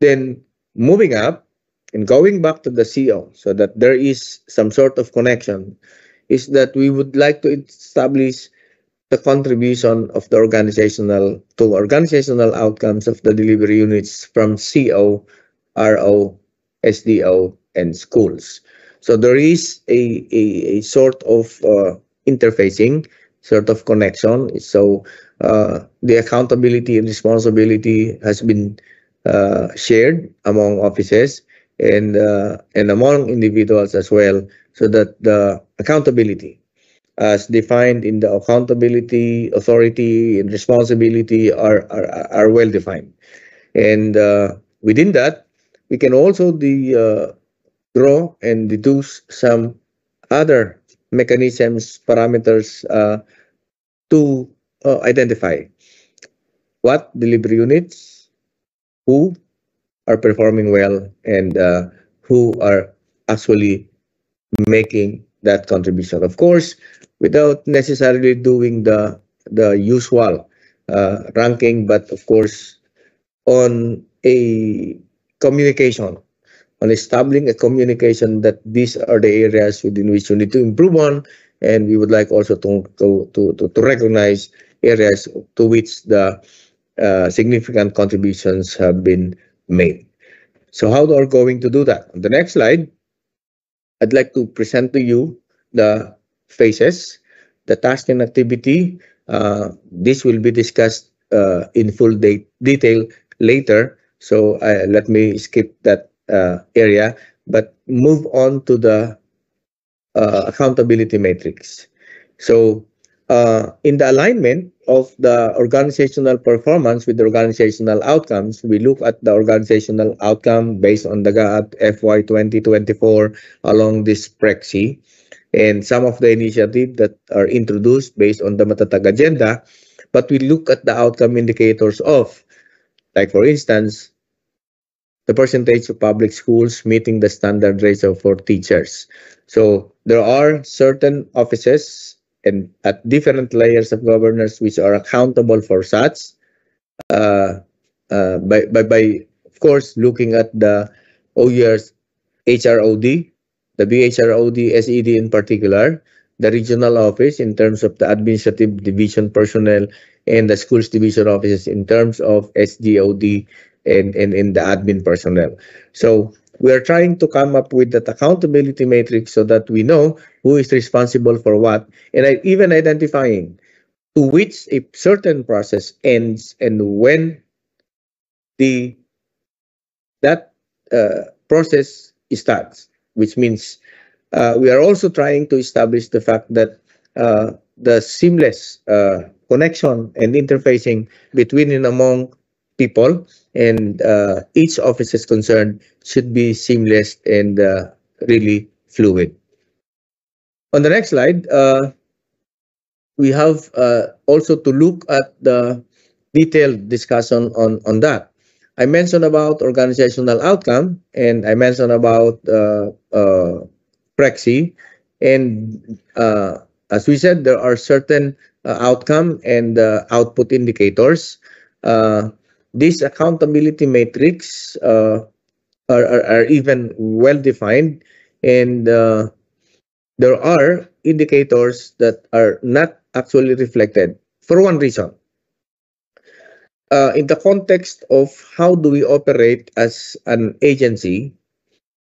then moving up and going back to the CO so that there is some sort of connection, is that we would like to establish the contribution of the organizational outcomes of the delivery units from CO, RO, SDO, and schools. So there is a sort of interfacing, sort of connection. So the accountability and responsibility has been shared among offices and among individuals as well, so that the accountability as defined in the accountability authority and responsibility are well defined. And within that, we can also draw and deduce some other mechanisms, parameters to identify what delivery units, who are performing well, and who are actually making that contribution. Of course, without necessarily doing the usual ranking, but of course on a communication, on establishing a communication that these are the areas within which you need to improve on, and we would like also to recognize areas to which the significant contributions have been made. So how are we going to do that? On the next slide, I'd like to present to you the phases, the task and activity. This will be discussed in full detail later. So let me skip that area, but move on to the accountability matrix. So in the alignment of the organizational performance with the organizational outcomes, we look at the organizational outcome based on the GAAT FY 2024 along this Prexy, and some of the initiatives that are introduced based on the Matatag agenda. But we look at the outcome indicators of, like for instance, the percentage of public schools meeting the standard ratio for teachers. So there are certain offices and at different layers of governance which are accountable for such by of course looking at the OER's HROD, the BHROD, SED in particular, the regional office in terms of the administrative division personnel, and the schools division offices in terms of SGOD and in the admin personnel. So we are trying to come up with that accountability matrix so that we know who is responsible for what, and even identifying to which a certain process ends and when that process starts, which means we are also trying to establish the fact that the seamless connection and interfacing between and among people and each office is concerned should be seamless and really fluid. On the next slide, we have also to look at the detailed discussion on that. I mentioned about organizational outcome, and I mentioned about Prexy, and as we said, there are certain outcome and output indicators. These accountability matrix are even well defined, and there are indicators that are not actually reflected for one reason. In the context of how do we operate as an agency,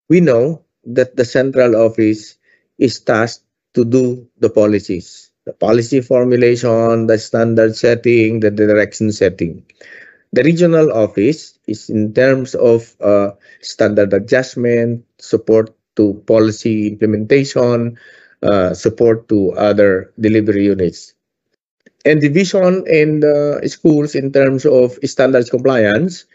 we know that the central office is tasked to do the policies, the policy formulation, the standard setting, the direction setting. The regional office is in terms of standard adjustment, support to policy implementation, support to other delivery units. And division in schools in terms of standards compliance,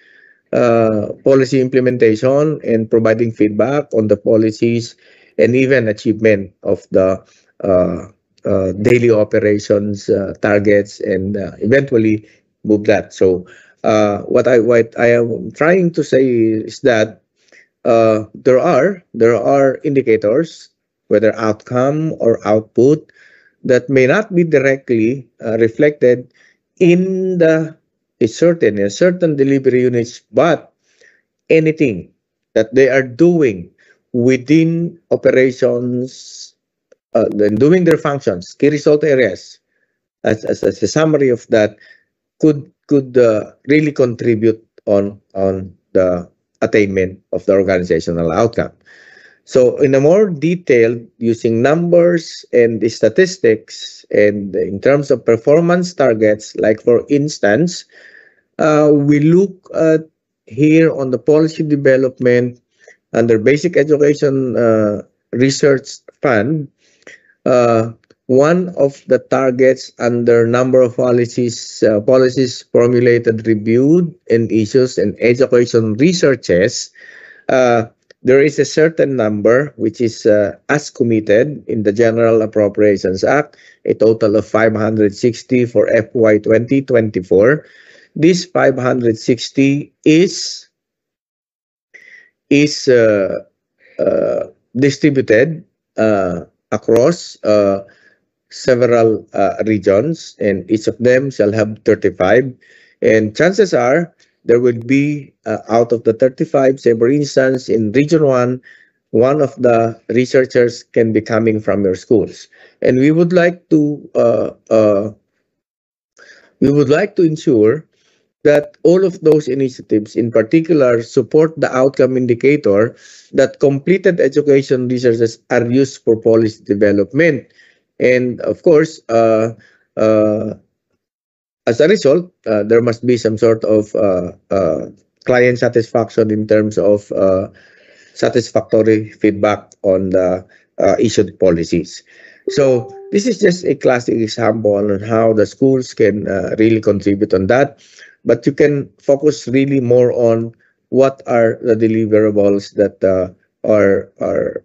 policy implementation, and providing feedback on the policies, and even achievement of the daily operations targets, and eventually move that. So what I am trying to say is that there are indicators, whether outcome or output, that may not be directly reflected in a certain delivery units, but anything that they are doing within operations, then doing their functions, key result areas, as a summary of that, could really contribute on the attainment of the organizational outcome. So in a more detailed, using numbers and the statistics, and in terms of performance targets, like for instance, we look at here on the policy development under Basic Education Research Fund. One of the targets under number of policies formulated, reviewed, and issues and education researches, there is a certain number which is as committed in the General Appropriations Act, a total of 560 for FY 2024. This 560 is distributed across several regions, and each of them shall have 35. And chances are there will be out of the 35, say for instance in Region 1, one of the researchers can be coming from your schools. And we would like to ensure that all of those initiatives, in particular, support the outcome indicator that completed education researches are used for policy development. And of course, as a result, there must be some sort of client satisfaction in terms of satisfactory feedback on the issued policies. So this is just a classic example on how the schools can really contribute on that. But you can focus really more on what are the deliverables that are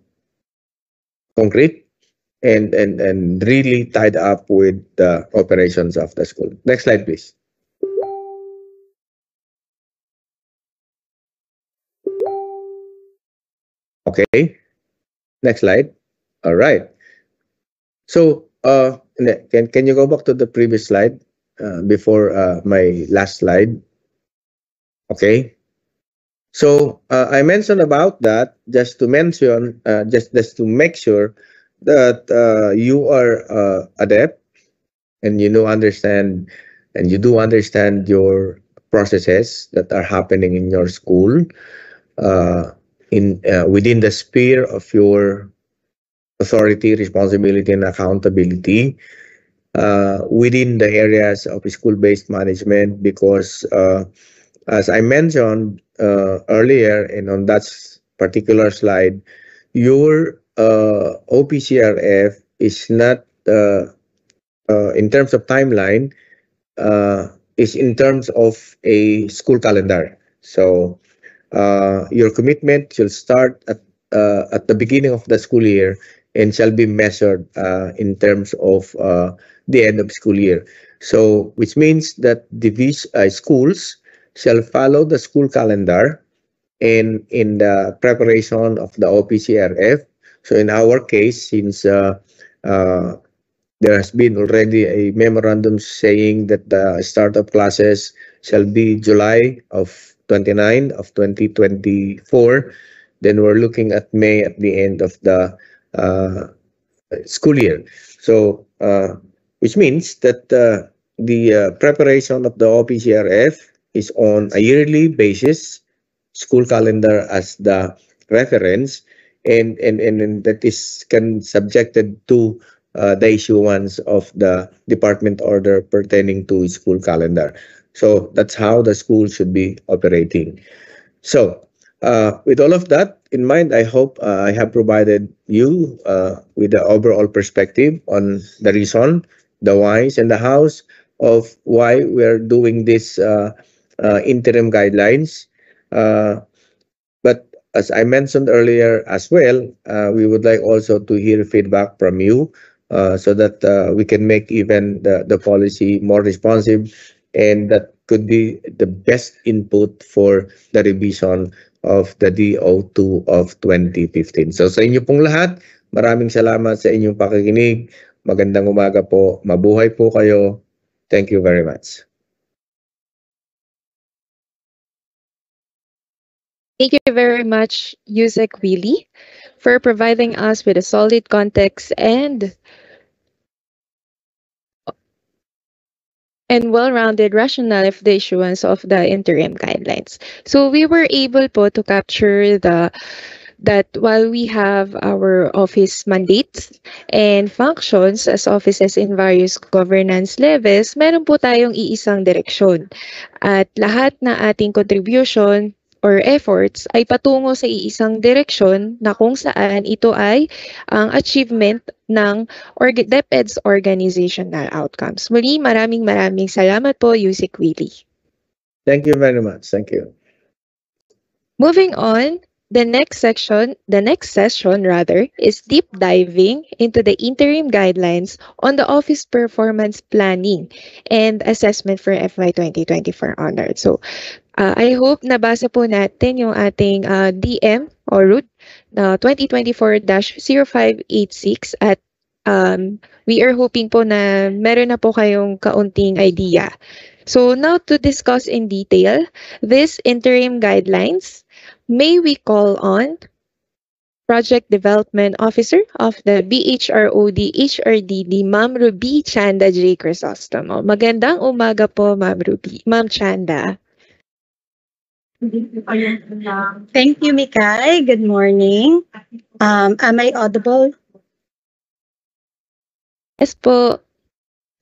concrete and really tied up with the operations of the school. Next slide, please. Okay, next slide. All right. So can you go back to the previous slide before my last slide? Okay. So I mentioned about that just to mention, just to make sure that you are adept and you do understand your processes that are happening in your school within the sphere of your authority, responsibility, and accountability within the areas of school-based management, because as I mentioned earlier and on that particular slide, your OPCRF is not in terms of timeline, is in terms of a school calendar. So your commitment should start at the beginning of the school year and shall be measured in terms of the end of school year. So which means that schools shall follow the school calendar in the preparation of the OPCRF. So in our case, since there has been already a memorandum saying that the start of classes shall be July of 29 of 2024, then we're looking at May at the end of the school year. So which means that the preparation of the OPCRF is on a yearly basis, school calendar as the reference, and that is subjected to the issuance of the department order pertaining to school calendar. So that's how the school should be operating. So With all of that in mind, I hope I have provided you with the overall perspective on the reason, the whys, and the hows of why we're doing this interim guidelines. Uh, but as I mentioned earlier as well, we would like also to hear feedback from you so that we can make even the policy more responsive, and that could be the best input for the revision of the DO2 of 2015. So sa inyo pong lahat, maraming salamat sa inyong pakikinig. Magandang umaga po. Mabuhay po kayo. Thank you very much. Thank you very much, Yusek Willie, for providing us with a solid context and well-rounded rationale of the issuance of the interim guidelines. So we were able po to capture that while we have our office mandates and functions as offices in various governance levels, meron po tayong iisang direksyon. At lahat na ating contribution or efforts ay patungo sa iisang direksyon na kung saan ito ay ang achievement ng DepEd's organizational outcomes. Muli, maraming salamat po, Yusek Willie. Thank you very much. Thank you. Moving on, the next session is deep diving into the interim guidelines on the office performance planning and assessment for FY 2024 onward. So, I hope nabasa po natin yung ating DM or route na 2024-0586 at we are hoping po na meron na po kayong kaunting idea. So now to discuss in detail this interim guidelines, may we call on Project Development Officer of the BHROD HRDD, Ma'am Ruby Chanda J. Crisostomo. Magandang umaga po, Ma'am Ruby. Ma'am Chanda. Thank you, Mikay. Good morning. Am I audible? Yes po.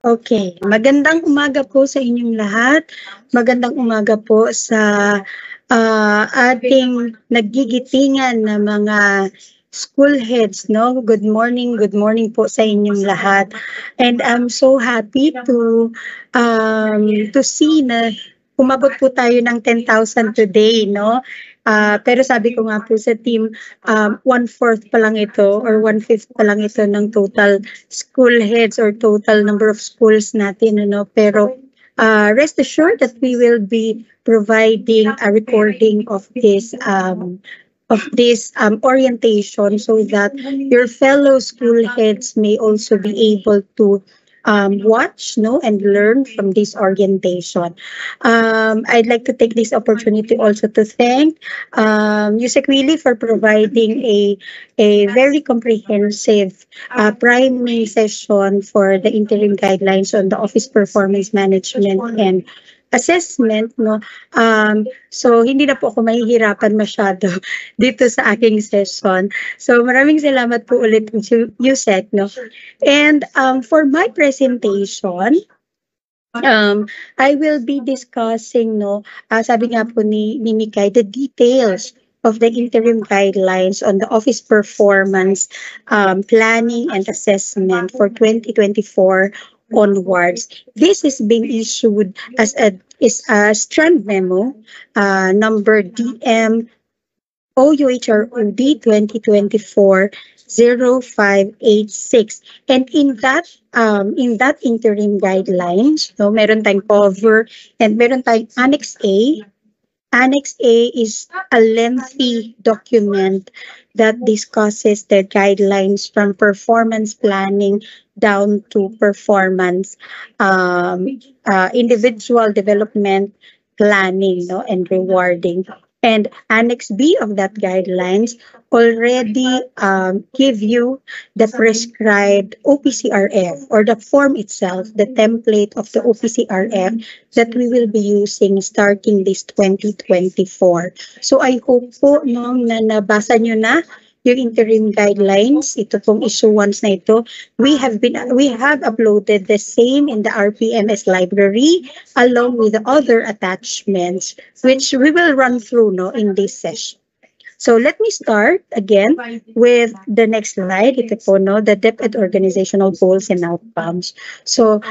Okay. Magandang umaga po sa inyong lahat. Magandang umaga po sa ating nagigitingan na mga school heads, no? Good morning po sa inyong lahat. And I'm so happy to see na umabot po tayo ng 10,000 today, no? Pero sabi ko nga po sa team, 1/4 pa lang ito or 1/5 pa lang ito ng total school heads or total number of schools natin, ano? Pero rest assured that we will be providing a recording of this orientation so that your fellow school heads may also be able to watch, and learn from this orientation. I'd like to take this opportunity also to thank Yusek Willie for providing a very comprehensive priming session for the interim guidelines on the office performance management and assessment, no? So hindi na po ako mahihirapan masyado dito sa aking session. So maraming salamat po ulit, Yusek, no? And for my presentation, I will be discussing, sabi nga po ni Mikay, the details of the interim guidelines on the office performance planning and assessment for 2024 onwards. This is being issued as a strand memo number DM OUHROD 2024-0586. And in that interim guidelines, meron tayong cover and meron tayong Annex A. Annex A is a lengthy document that discusses the guidelines from performance planning down to performance individual development planning, and rewarding. And Annex B of that guidelines already give you the prescribed OPCRF or the form itself, the template of the OPCRF that we will be using starting this 2024. So I hope po na nabasa nyo na yung interim guidelines, ito pong issuance na ito. We have uploaded the same in the RPMS library along with the other attachments which we will run through in this session. So let me start again with the next slide. Ito po, no, the DepEd organizational goals and outcomes. So,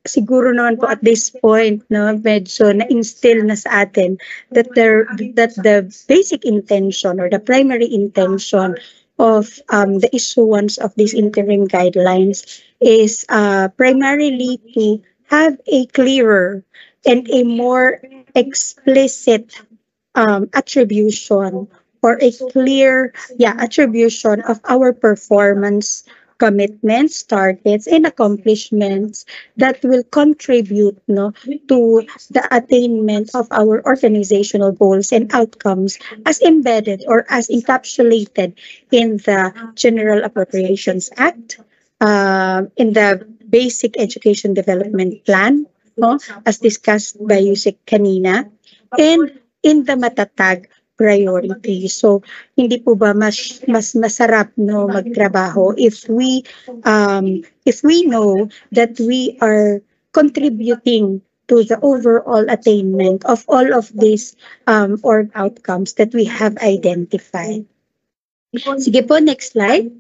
siguro naman po at this point, no, medyo na-instill na sa atin that the basic intention or the primary intention of the issuance of these interim guidelines is primarily to have a clearer and a more explicit attribution or a clear attribution of our performance commitments, targets, and accomplishments that will contribute, no, to the attainment of our organizational goals and outcomes as embedded or as encapsulated in the General Appropriations Act, in the Basic Education Development Plan, no, as discussed by Yusek kanina, and in the Matatag priority. So hindi po ba mas masarap, no, magtrabaho if we know that we are contributing to the overall attainment of all of these org outcomes that we have identified. Sige po, next slide.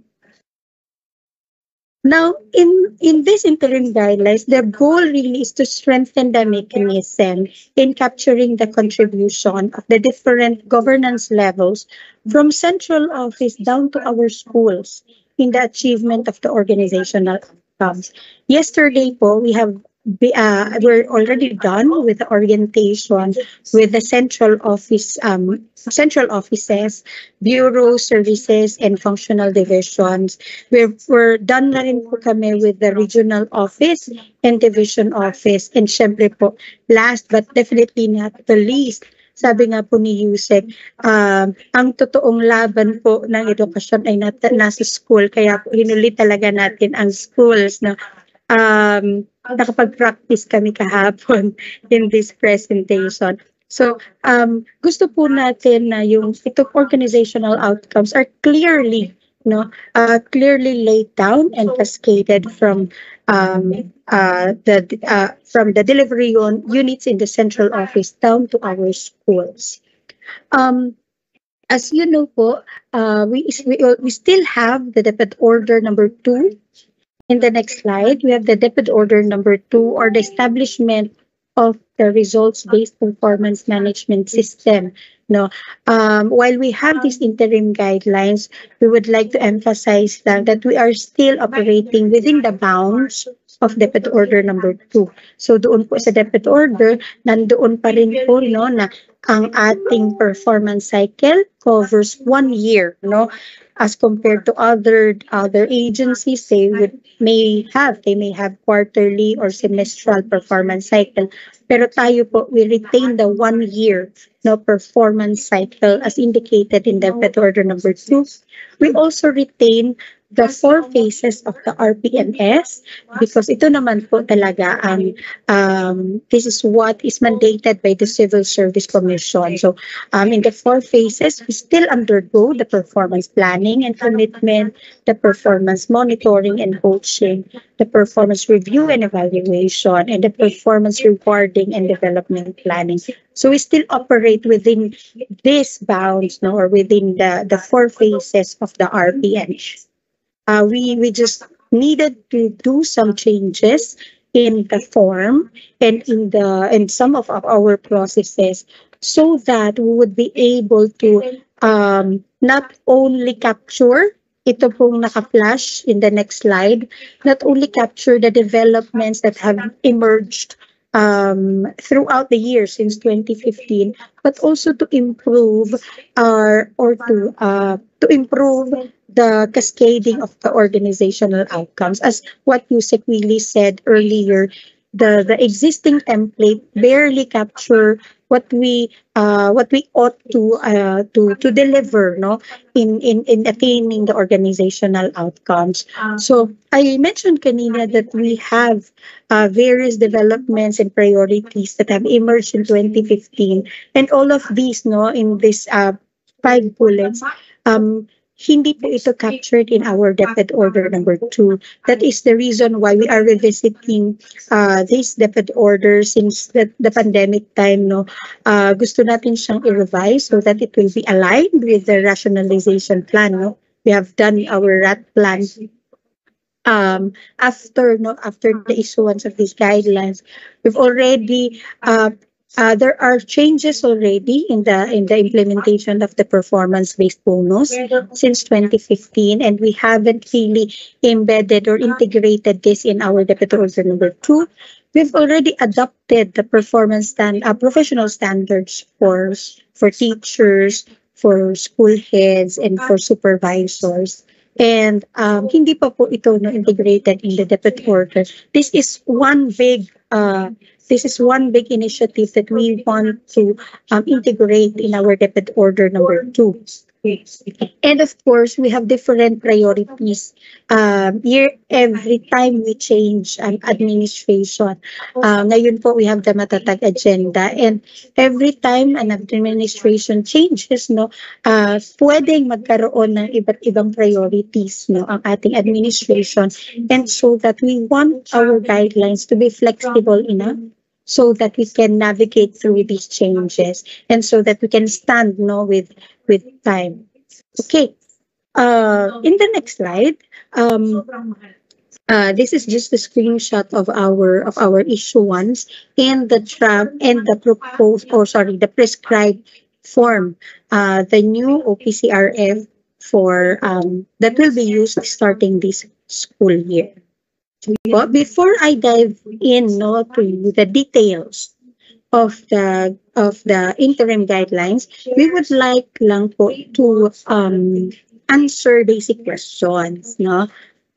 Now, in this interim guidelines, the goal really is to strengthen the mechanism in capturing the contribution of the different governance levels from central office down to our schools in the achievement of the organizational outcomes. Yesterday po, we're already done with the orientation with the central offices, bureau services, and functional divisions. We're done na rin po kami with the regional office and division office. And syempre po, last but definitely not the least, sabi nga po ni Yusek, ang totoong laban po ng edukasyon ay nasa school. Kaya po hinuli talaga natin ang schools na nakapag-practice kami kahapon in this presentation. So, gusto po natin na yung itong organizational outcomes are clearly laid down and cascaded from the delivery units in the central office down to our schools. As you know po, we still have the DepEd Order number 2. In the next slide, we have the DepEd Order number 2, or the establishment of the results-based performance management system. No, while we have these interim guidelines, we would like to emphasize that we are still operating within the bounds of DepEd Order number 2. So doon po sa DepEd Order, nandoon pa rin po, no, na ang ating performance cycle covers 1 year, no, as compared to other agencies. They may have quarterly or semestral performance cycle, pero tayo po, we retain the 1 year, no, performance cycle as indicated in DepEd Order number 2. We also retain the 4 phases of the RPMS, because ito naman po talaga ang this is what is mandated by the Civil Service Commission. So in the 4 phases, we still undergo the performance planning and commitment, the performance monitoring and coaching, the performance review and evaluation, and the performance rewarding and development planning. So we still operate within these bounds, no, or within the 4 phases of the RPMS. We just needed to do some changes in the form and in some of our processes, so that we would be able to not only capture, ito pong naka-flash in the next slide, not only capture the developments that have emerged throughout the years since 2015, but also to improve to improve the cascading of the organizational outcomes. As what Yusek really said earlier, the existing template barely capture what we ought to deliver, no, in attaining the organizational outcomes. So I mentioned kanina that we have various developments and priorities that have emerged in 2015, and all of these, no, in this 5 bullets, hindi po ito captured in our DepEd Order number 2. That is the reason why we are revisiting this DepEd Order since the pandemic time. No, gusto natin siyang i-revise so that it will be aligned with the rationalization plan. No, we have done our RAT plan after the issuance of these guidelines. We've already there are changes already in the implementation of the performance-based bonus since 2015, and we haven't really embedded or integrated this in our DepEd Order number 2. We've already adopted the professional standards for teachers, for school heads, and for supervisors. And hindi pa po ito integrated in the DepEd Order. This is one big initiative that we want to integrate in our DepEd Order number 2. And of course, we have different priorities every time we change an administration. Ngayon po, we have the Matatag agenda, and every time an administration changes, pwedeng magkaroon ng iba't ibang priorities, ang ating administration, and so that we want our guidelines to be flexible enough so that we can navigate through these changes and so that we can stand with time. Okay. In the next slide, this is just a screenshot of our issuance and the the prescribed form, the new OPCRF for that will be used starting this school year. But before I dive in to the details of the interim guidelines, we would like lang po to answer basic questions.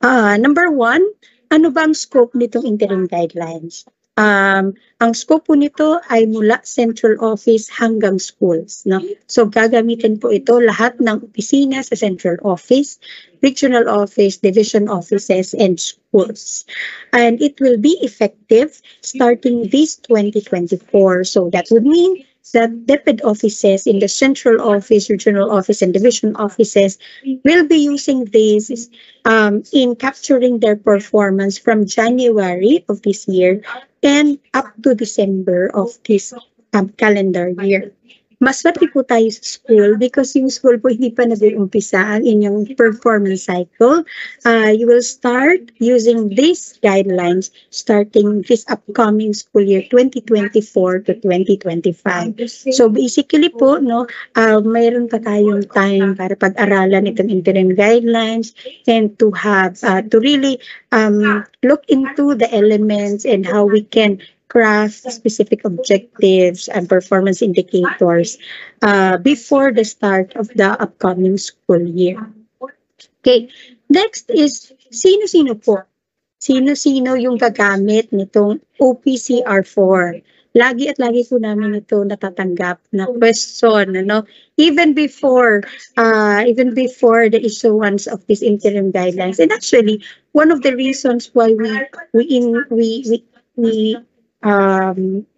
Number one, ano ba ang scope nitong interim guidelines? Ang scope po nito ay mula central office hanggang schools. So gagamitin po ito lahat ng opisina sa central office, regional office, division offices, and schools. And it will be effective starting this 2024. So that would mean that DepEd offices in the central office, regional office, and division offices will be using this in capturing their performance from January of this year and up to December of this calendar year. Mas swerte po tayo sa school because yung school po hindi pa nag-uumpisa ang inyong performance cycle. You will start using these guidelines starting this upcoming school year 2024 to 2025. So basically po, mayroon pa tayong time para pag-aralan itong interim guidelines and to have to really look into the elements and how we can craft specific objectives and performance indicators before the start of the upcoming school year. Okay, next is sino-sino po? Sino-sino yung gagamit nitong OPCR4? Lagi po namin ito natatanggap na question, even before the issuance of these interim guidelines. And actually, one of the reasons why we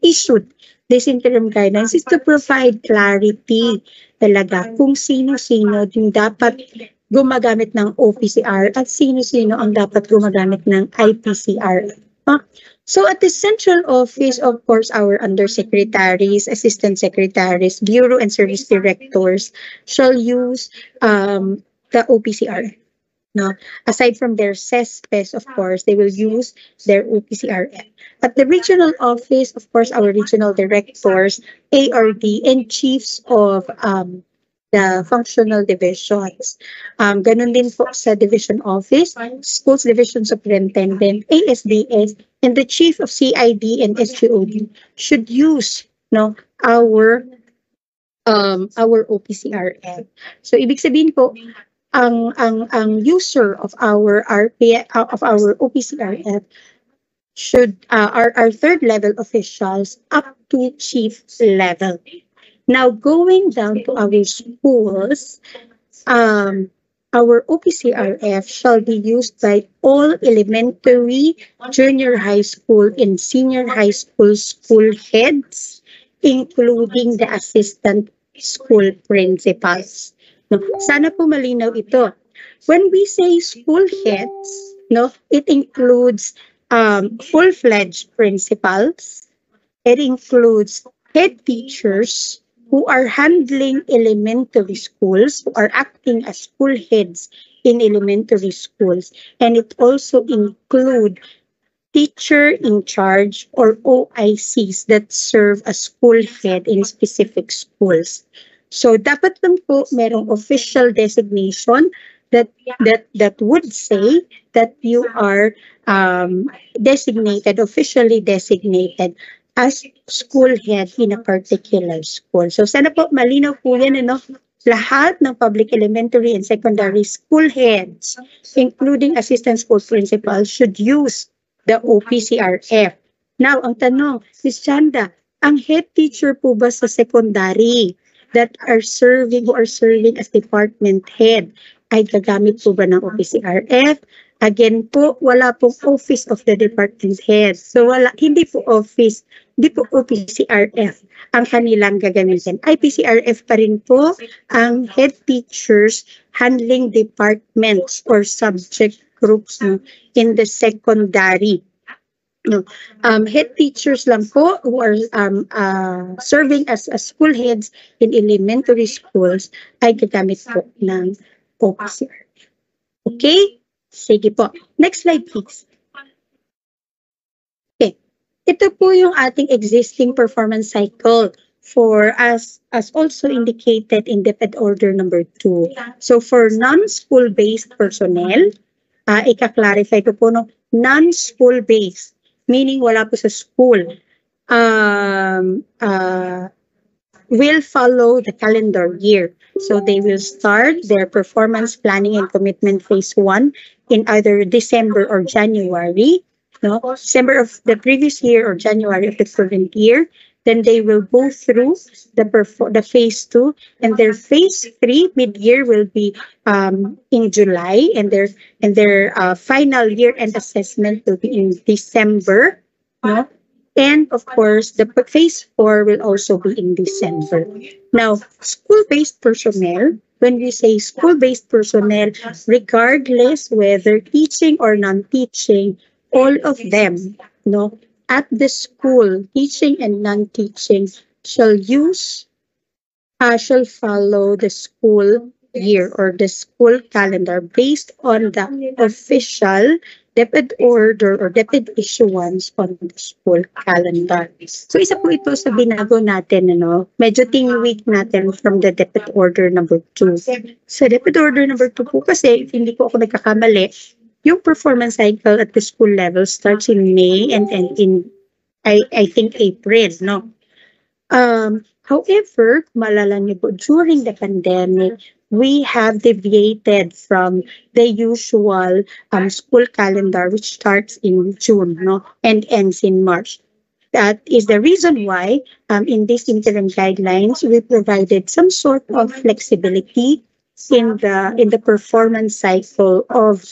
issued this interim guidelines is to provide clarity talaga kung sino-sino yung dapat gumagamit ng OPCR at sino-sino ang dapat gumagamit ng IPCR. So at the central office, of course, our undersecretaries, assistant secretaries, bureau and service directors shall use the OPCR. Aside from their CESPES, of course, they will use their OPCRF. At the regional office, of course, our regional directors, ARD, and chiefs of the functional divisions. Ganun din po sa division office, schools division superintendent, ASDS, and the chief of CID and SGOD should use our OPCRF. So ibig sabihin po, ang user of our OPCRF should our third level officials up to chief level. Now going down to our schools, our OPCRF shall be used by all elementary, junior high school, and senior high school heads, including the assistant school principals. No? Sana po malinaw ito. When we say school heads, no, it includes full-fledged principals. It includes head teachers who are handling elementary schools, who are acting as school heads in elementary schools. And it also includes teacher in charge or OICs that serve as school head in specific schools. So dapat lang po merong official designation that would say that you are officially designated as school head in a particular school. So sana po malinaw po yan, ano? Lahat ng public elementary and secondary school heads, including assistant school principals, should use the OPCRF. Now, ang tanong, Ms. Chanda, ang head teacher po ba sa secondary who are serving as department head, ay gagamit po ba ng OPCRF? Again po, wala pong office of the department head. So hindi po OPCRF ang kanilang gagamitin. IPCRF pa rin po ang head teachers handling departments or subject groups in the secondary. Head teachers lang po who are serving as school heads in elementary schools ay gagamit po ng OPCRF. Okay? Sige po. Next slide, please. Okay. Ito po yung ating existing performance cycle for as also indicated in DepEd Order number 2. So for non-school-based personnel, ika-clarify ko po, no, non-school-based, meaning wala po sa school, will follow the calendar year. So they will start their performance planning and commitment phase 1 in either December or January, no? December of the previous year or January of the current year. Then they will go through the phase 2, and their phase 3 mid-year will be in July, and their final year-end assessment will be in December, no? And of course, the phase 4 will also be in December. Now, school-based personnel, when we say school-based personnel, regardless whether teaching or non-teaching, all of them, no, at the school, teaching and non-teaching, shall follow the school year or the school calendar based on the official DepEd order or DepEd issuance on the school calendar. So isa po ito sa binago natin, ano, medyo tinweak natin from the DepEd order number 2. Sa DepEd order number 2 po kasi, hindi po ako nagkakamali, yung performance cycle at the school level starts in May and in I think April, no? However, malala niyo po, during the pandemic, we have deviated from the usual school calendar, which starts in June, no, and ends in March. That is the reason why in these interim guidelines, we provided some sort of flexibility in the performance cycle of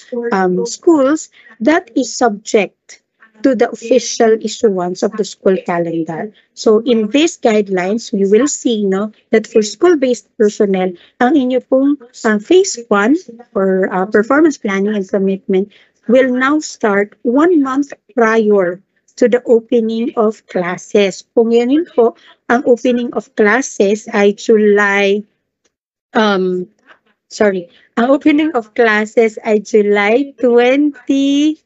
schools that is subject to the official issuance of the school calendar. So in these guidelines, we will see, no, that for school-based personnel, ang inyo pong phase 1 for performance planning and commitment will now start 1 month prior to the opening of classes. Kung yun po, ang opening of classes ay ang opening of classes ay July 29,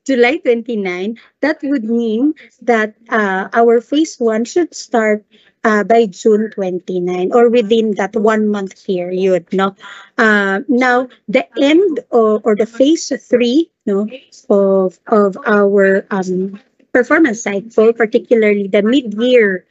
July 29, that would mean that our phase 1 should start by June 29 or within that 1 month period, no? Now, the end or the phase 3, no, of our performance cycle, particularly the mid-year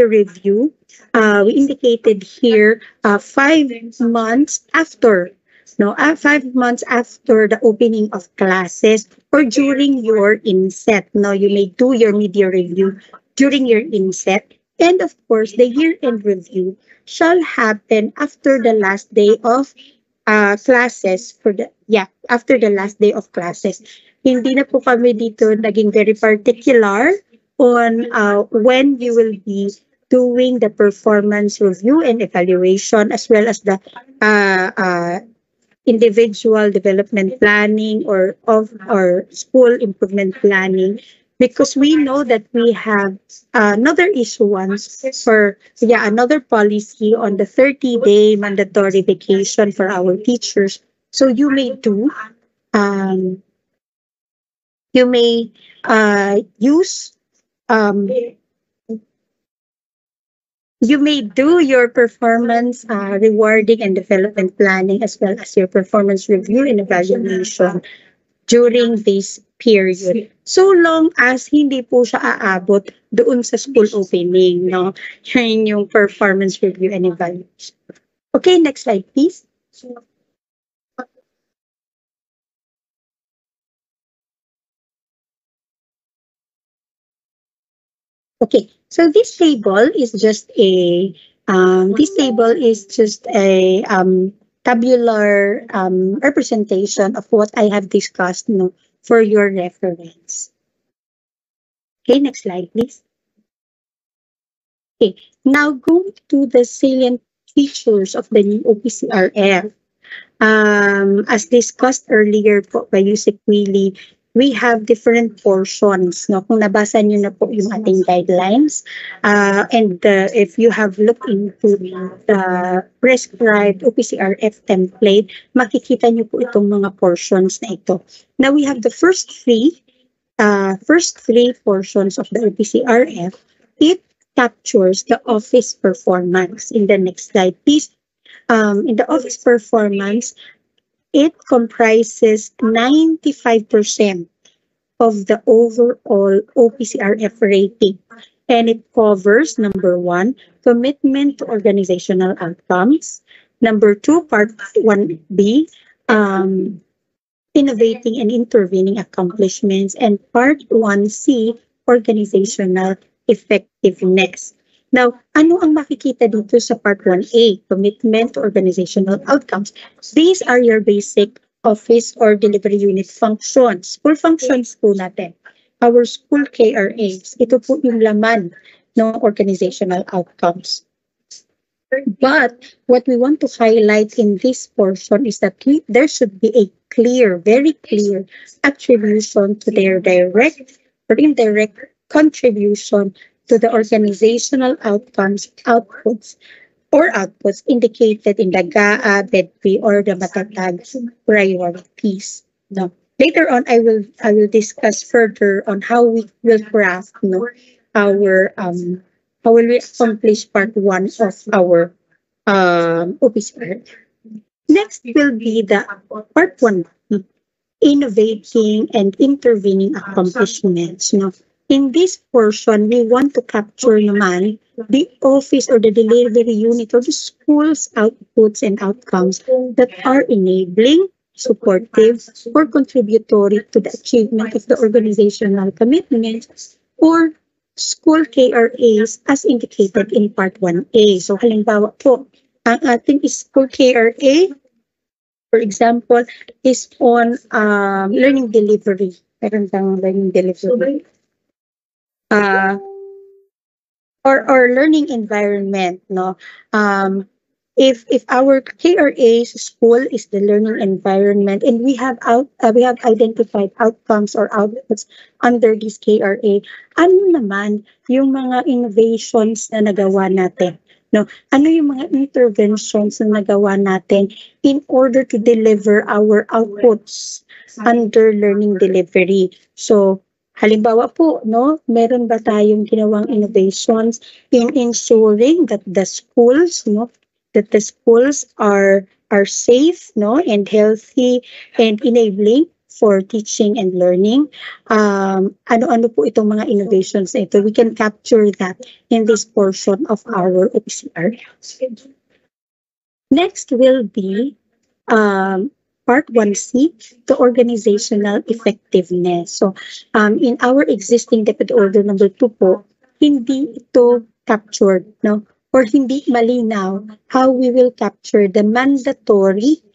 review, we indicated here 5 months after. No, 5 months after the opening of classes or during your inset. No, you may do your mid-year review during your inset. And of course, the year-end review shall happen after the last day of classes after the last day of classes. Hindi na po kami dito naging very particular on when you will be doing the performance review and evaluation, as well as the uh, uh, individual development planning or school improvement planning, because we know that we have another issuance for another policy on the 30-day mandatory vacation for our teachers. So um, you may use um, you may do your performance rewarding and development planning, as well as your performance review and evaluation during this period. So long as hindi po siya aabot doon sa school opening, no? Yun yung performance review and evaluation. Okay, next slide, please. Okay, so this table is just a tabular representation of what I have discussed, for your reference. Okay, next slide, please. Okay, now go to the salient features of the new OPCRF. As discussed earlier po by Yusek Willie, we have different portions. No? Kung nabasa niyo na po yung ating guidelines, and if you have looked into the prescribed OPCRF template, makikita niyo po itong mga portions na ito. Now we have the first three portions of the OPCRF. It captures the office performance. In the next slide, please. In the office performance, it comprises 95% of the overall OPCRF rating. And it covers, number 1, commitment to organizational outcomes. Number 2, part 1B, innovating and intervening accomplishments. And part 1C, organizational effectiveness. Now, ano ang makikita dito sa part 1A, commitment to organizational outcomes? These are your basic office or delivery unit functions. Full functions po natin. Our school KRAs. Ito po yung laman ng organizational outcomes. But what we want to highlight in this portion is that there should be a very clear attribution to their direct or indirect contribution to the organizational outcomes, outputs indicated in the GAA, BEDP, or the matatag priorities. No. Later on, I will discuss further on how we will craft how will we accomplish part 1 of our OPCR. Next will be the part 1, innovating and intervening accomplishments. In this portion, we want to capture naman the office or the delivery unit or the school's outputs and outcomes that are enabling, supportive, or contributory to the achievement of the organizational commitments or school KRAs as indicated in part 1A. So halimbawa po, ang ating school KRA, for example, is on learning delivery. Meron bang learning delivery? Or learning environment, no? If our KRA's school is the learning environment, and we have identified outcomes or outputs under this KRA, ano naman yung mga innovations na nagawa natin? No, ano yung mga interventions na nagawa natin in order to deliver our outputs under learning delivery? So, halimbawa po, meron ba tayong ginawang innovations in ensuring that the schools, are safe, and healthy and enabling for teaching and learning? Ano-ano po itong mga innovations na ito? We can capture that in this portion of our OPCR. Next will be Part 1C, the organizational effectiveness. So, in our existing Deputy Order number 2 po, hindi ito captured, or hindi malinaw how we will capture the mandatory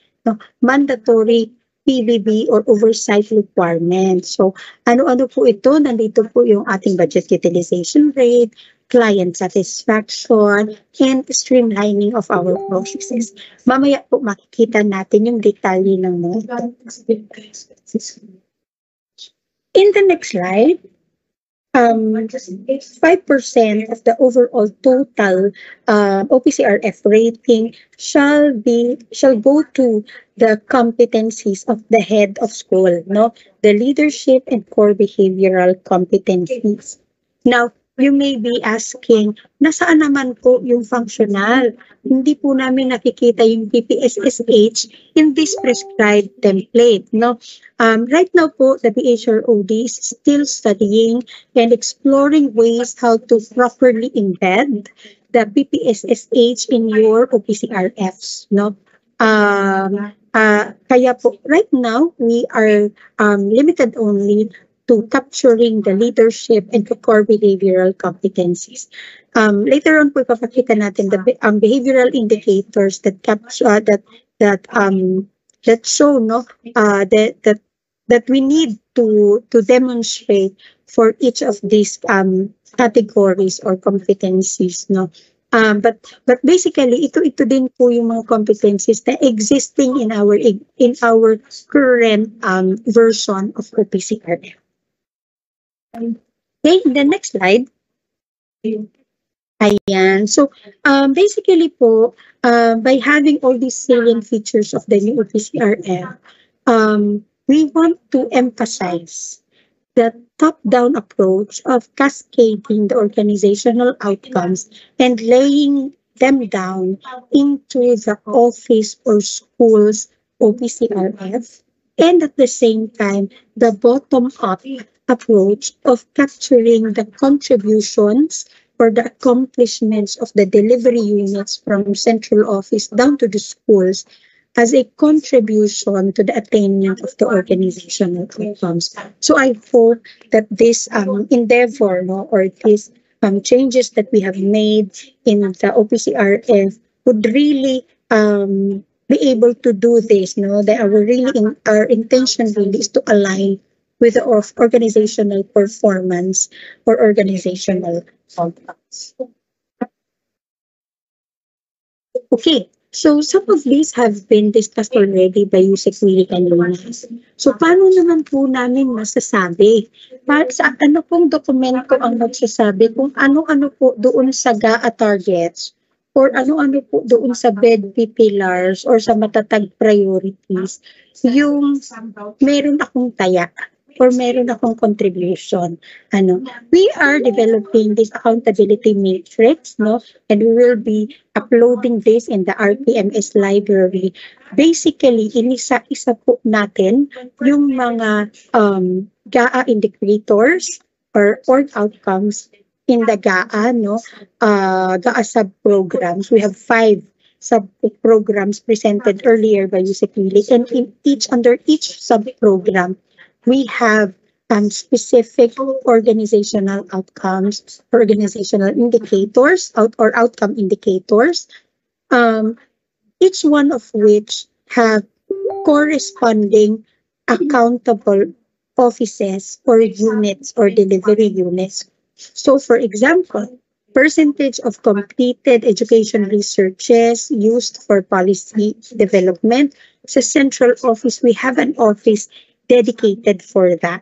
PBB or oversight requirements. So, ano-ano po ito? Nandito po yung ating budget utilization rate, client satisfaction, and streamlining of our processes. Mamaya po makikita natin yung detalye ng mga ito. In the next slide, 5% of the overall total OPCRF rating shall go to the competencies of the head of school, no, the leadership and core behavioral competencies. Now, you may be asking, nasaan naman po yung functional? Hindi po namin nakikita yung PPSSH in this prescribed template, no? Right now po, the BHROD is still studying and exploring ways how to properly embed the PPSSH in your OPCRFs, no? Kaya po, right now, we are limited only to capturing the leadership and the core behavioral competencies. Later on po ipapakita natin the behavioral indicators that capture that show no that we need to demonstrate for each of these categories or competencies, no. But basically ito din po yung mga competencies na existing in our current version of OPCRF. Okay, the next slide. Ayan. So, basically po, by having all these salient features of the new OPCRF, we want to emphasize the top-down approach of cascading the organizational outcomes and laying them down into the office or school's OPCRF, and at the same time, the bottom-up approach of capturing the contributions or the accomplishments of the delivery units from central office down to the schools as a contribution to the attainment of the organizational outcomes. So I hope that this endeavor, no, or these changes that we have made in the OPCRF would really be able to do this. No, that our intention really is to align with the organizational performance or organizational outcomes. Okay, so some of these have been discussed already by Yusek Willie and Lunas. So paano naman po namin masasabi? Sa ano pong dokumento ang magsasabi kung ano-ano po doon sa GAA targets or ano-ano po doon sa BEDP pillars or sa matatag priorities yung meron akong taya or meron akong contribution. We are developing this accountability matrix, no? And we will be uploading this in the RPMS library. Basically, inisa-isa po natin yung mga GAA indicators or org outcomes in the GAA, no? GAA sub-programs. We have 5 sub-programs presented earlier by Yusek Willie, and under each sub-program, we have specific organizational outcomes, organizational indicators, or outcome indicators, each one of which have corresponding accountable offices or units or delivery units. So, for example, percentage of completed education researches used for policy development. Sa central office, we have an office dedicated for that.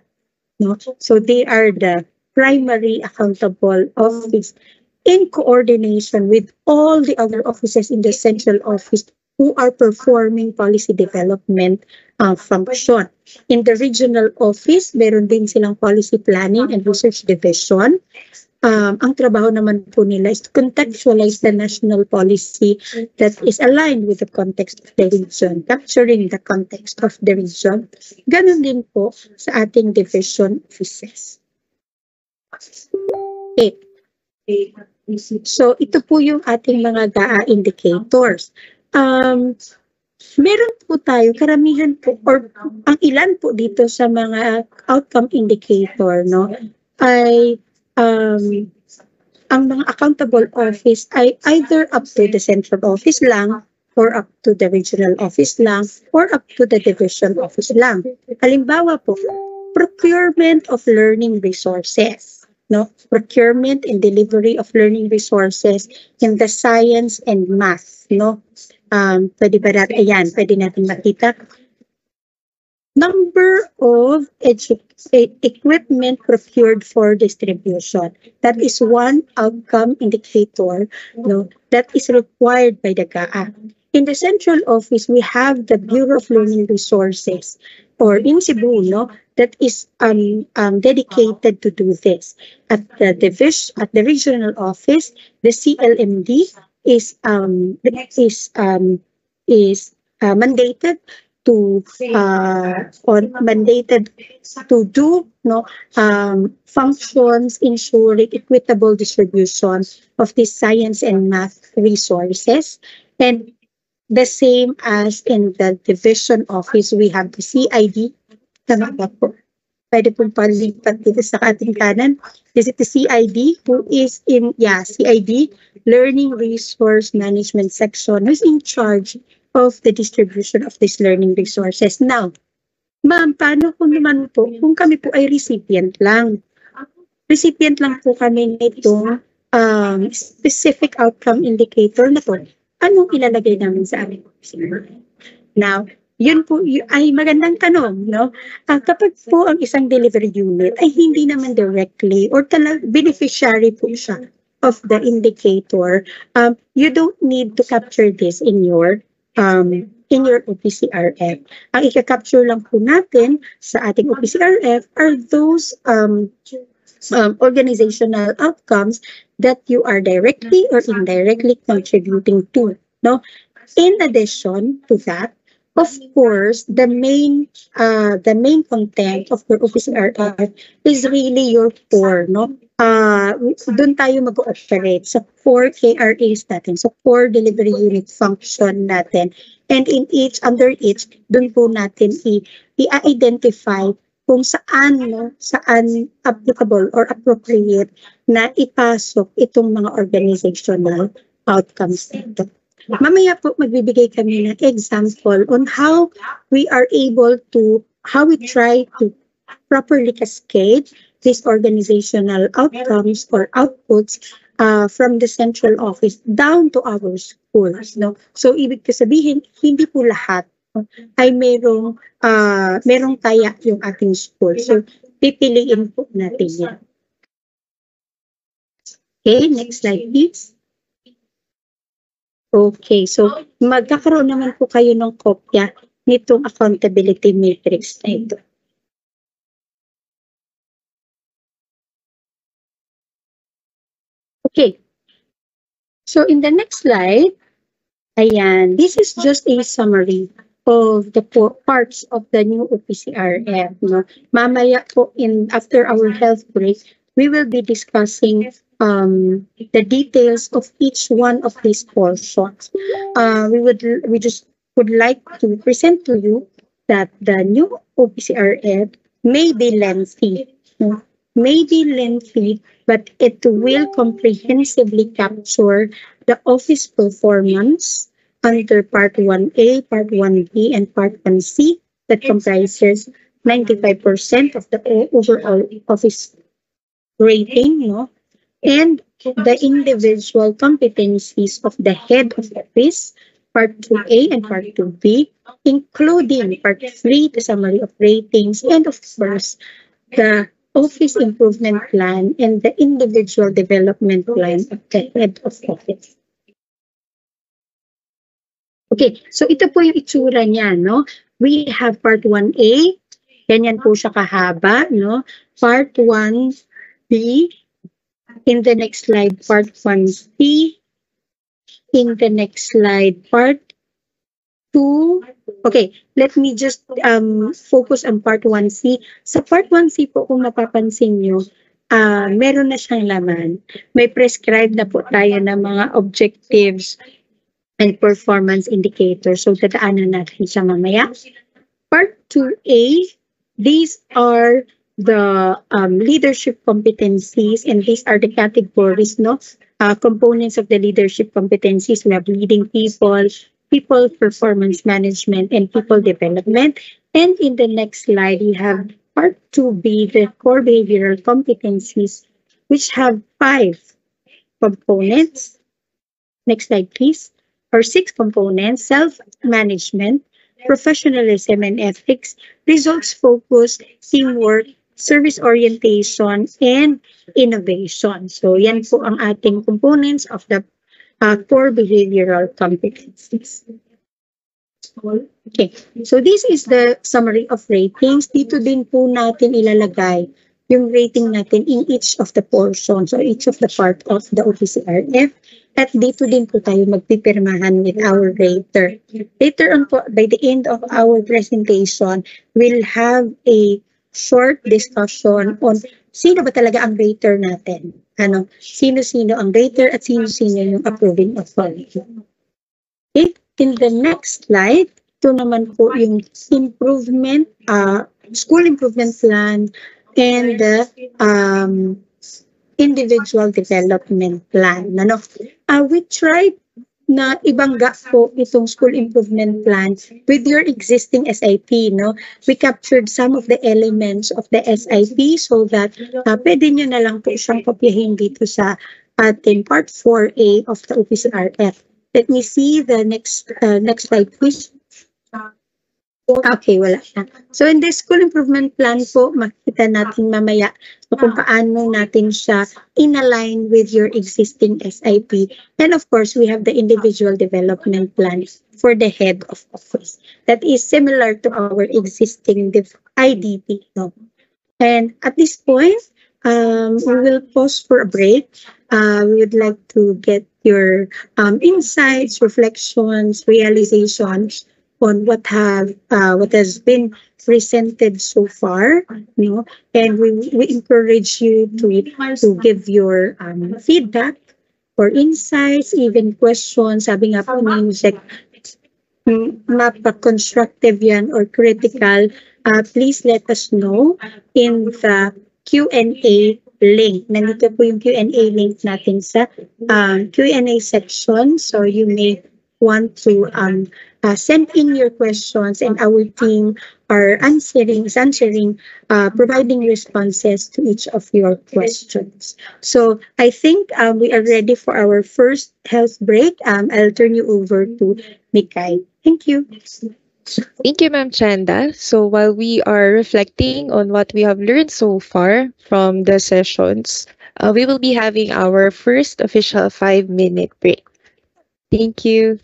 No? So they are the primary accountable office in coordination with all the other offices in the central office who are performing policy development function. In the regional office, meron din silang policy planning and research division. Ang trabaho naman po nila is to contextualize the national policy that is aligned with the context of the region, capturing the context of the region. Ganun din po sa ating division offices. Okay. So, ito po yung ating mga GAA indicators. Meron po tayo, karamihan po, or ang ilan po dito sa mga outcome indicator, no, ay ang mga accountable office ay either up to the central office lang or up to the regional office lang or up to the division office lang. Halimbawa po, procurement of learning resources. No, procurement and delivery of learning resources in the science and math. No, pwede ba natin, ayan, pwede natin makita. Number of equipment procured for distribution. That is one outcome indicator, no, that is required by the GAA. In the central office, we have the Bureau of Learning Resources, or in Cebu, no, that is dedicated to do this. At the division, at the regional office, the CLMD is mandated to mandated to do functions ensuring equitable distribution of the science and math resources. And the same as in the division office, we have the CID. Tama ba po? Pwede pong palipat dito sa ating kanan. Is it the CID who is in, CID, Learning Resource Management Section, who's in charge of the distribution of these learning resources. Now, ma'am, paano kung naman po, kung kami po ay recipient lang? Recipient lang po kami nitong specific outcome indicator na po. Anong ilalagay namin sa aming officer? Now, yun po ay magandang tanong, no? Kapag po ang isang delivery unit ay hindi naman directly or beneficiary po siya of the indicator, you don't need to capture this in your OPCRF. Ang i-capture lang po natin sa ating OPCRF are those organizational outcomes that you are directly or indirectly contributing to. No? In addition to that, of course, the main content of your OPCRF is really your core, no? Doon tayo mag-operate sa core KRAs natin, sa core delivery unit function natin. And under each, doon po natin i-identify kung saan applicable or appropriate na ipasok itong mga organizational outcomes nito. Mamaya po magbibigay kami ng example on how we try to properly cascade these organizational outcomes or outputs from the central office down to our schools. No? So ibig ko sabihin, hindi po lahat ay merong taya yung ating school. So pipiliin po natin yan. Okay, next slide please. Okay, so magkakaroon naman po kayo ng kopya nitong accountability matrix na ito. Okay, so in the next slide, ayan, this is just a summary of the parts of the new OPCRF. No? Mamaya po, after our health break, we will be discussing the details of each one of these portions. We just would like to present to you that the new OPCRF may be lengthy, but it will comprehensively capture the office performance under Part 1A, Part 1B, and Part 1C that comprises 95% of the overall office rating, no? And the individual competencies of the head of office, Part 2A and Part 2B, including Part 3, the summary of ratings, and of course, the office improvement plan and the individual development plan of the head of office. Okay, so ito po yung itsura niya, no? We have Part 1A, ganyan po siya kahaba, no? Part 1B, in the next slide, Part 1C, in the next slide, Part 2. Okay, let me just focus on Part 1C. Sa Part 1C po, kung mapapansin nyo, meron na siyang laman. May prescribed na po tayo ng mga objectives and performance indicators. So, dadaanan natin siya mamaya. Part 2A, these are the leadership competencies, and these are the categories, no? Components of the leadership competencies. We have leading people, people performance management, and people development. And in the next slide, we have part 2B, the core behavioral competencies, which have 5 components. Next slide, please. Or 6 components: self-management, professionalism and ethics, results focus, teamwork, service orientation, and innovation. So yan po ang ating components of the core behavioral competencies. Okay, so this is the summary of ratings. Dito din po natin ilalagay yung rating natin in each of the portions or each of the part of the OPCRF. At dito din po tayo magpipirmahan with our rater. Later on po, by the end of our presentation, we'll have a short discussion on sino ba talaga ang rater natin. Sino-sino ang rater at sino-sino yung approving authority. Okay, in the next slide, ito naman po yung improvement, school improvement plan, and the individual development plan. We tried na ibangga po itong school improvement plan with your existing SIP. We captured some of the elements of the SIP so that pwede nyo na lang po siyang kopyahin dito sa ating part 4A of the OPCRF. Let me see the next slide, please. Okay, wala na. So in this school improvement plan po, makita natin mamaya kung paano natin siya in-align with your existing SIP. And of course, we have the individual development plan for the head of office. That is similar to our existing IDP. And at this point, we will pause for a break. We would like to get your insights, reflections, realizations on what has been presented so far, and we encourage you to give your feedback or insights, even questions. Sabi nga po ni Yusek, mapa-constructive yan or critical, please let us know in the Q&A link. Nandito po yung Q&A link natin sa Q&A section, so you may want to send in your questions, and our team are answering, providing responses to each of your questions. So I think we are ready for our first health break. I'll turn you over to Mikay. Thank you. Thank you, Ma'am Chanda. So while we are reflecting on what we have learned so far from the sessions, we will be having our first official 5-minute break. Thank you.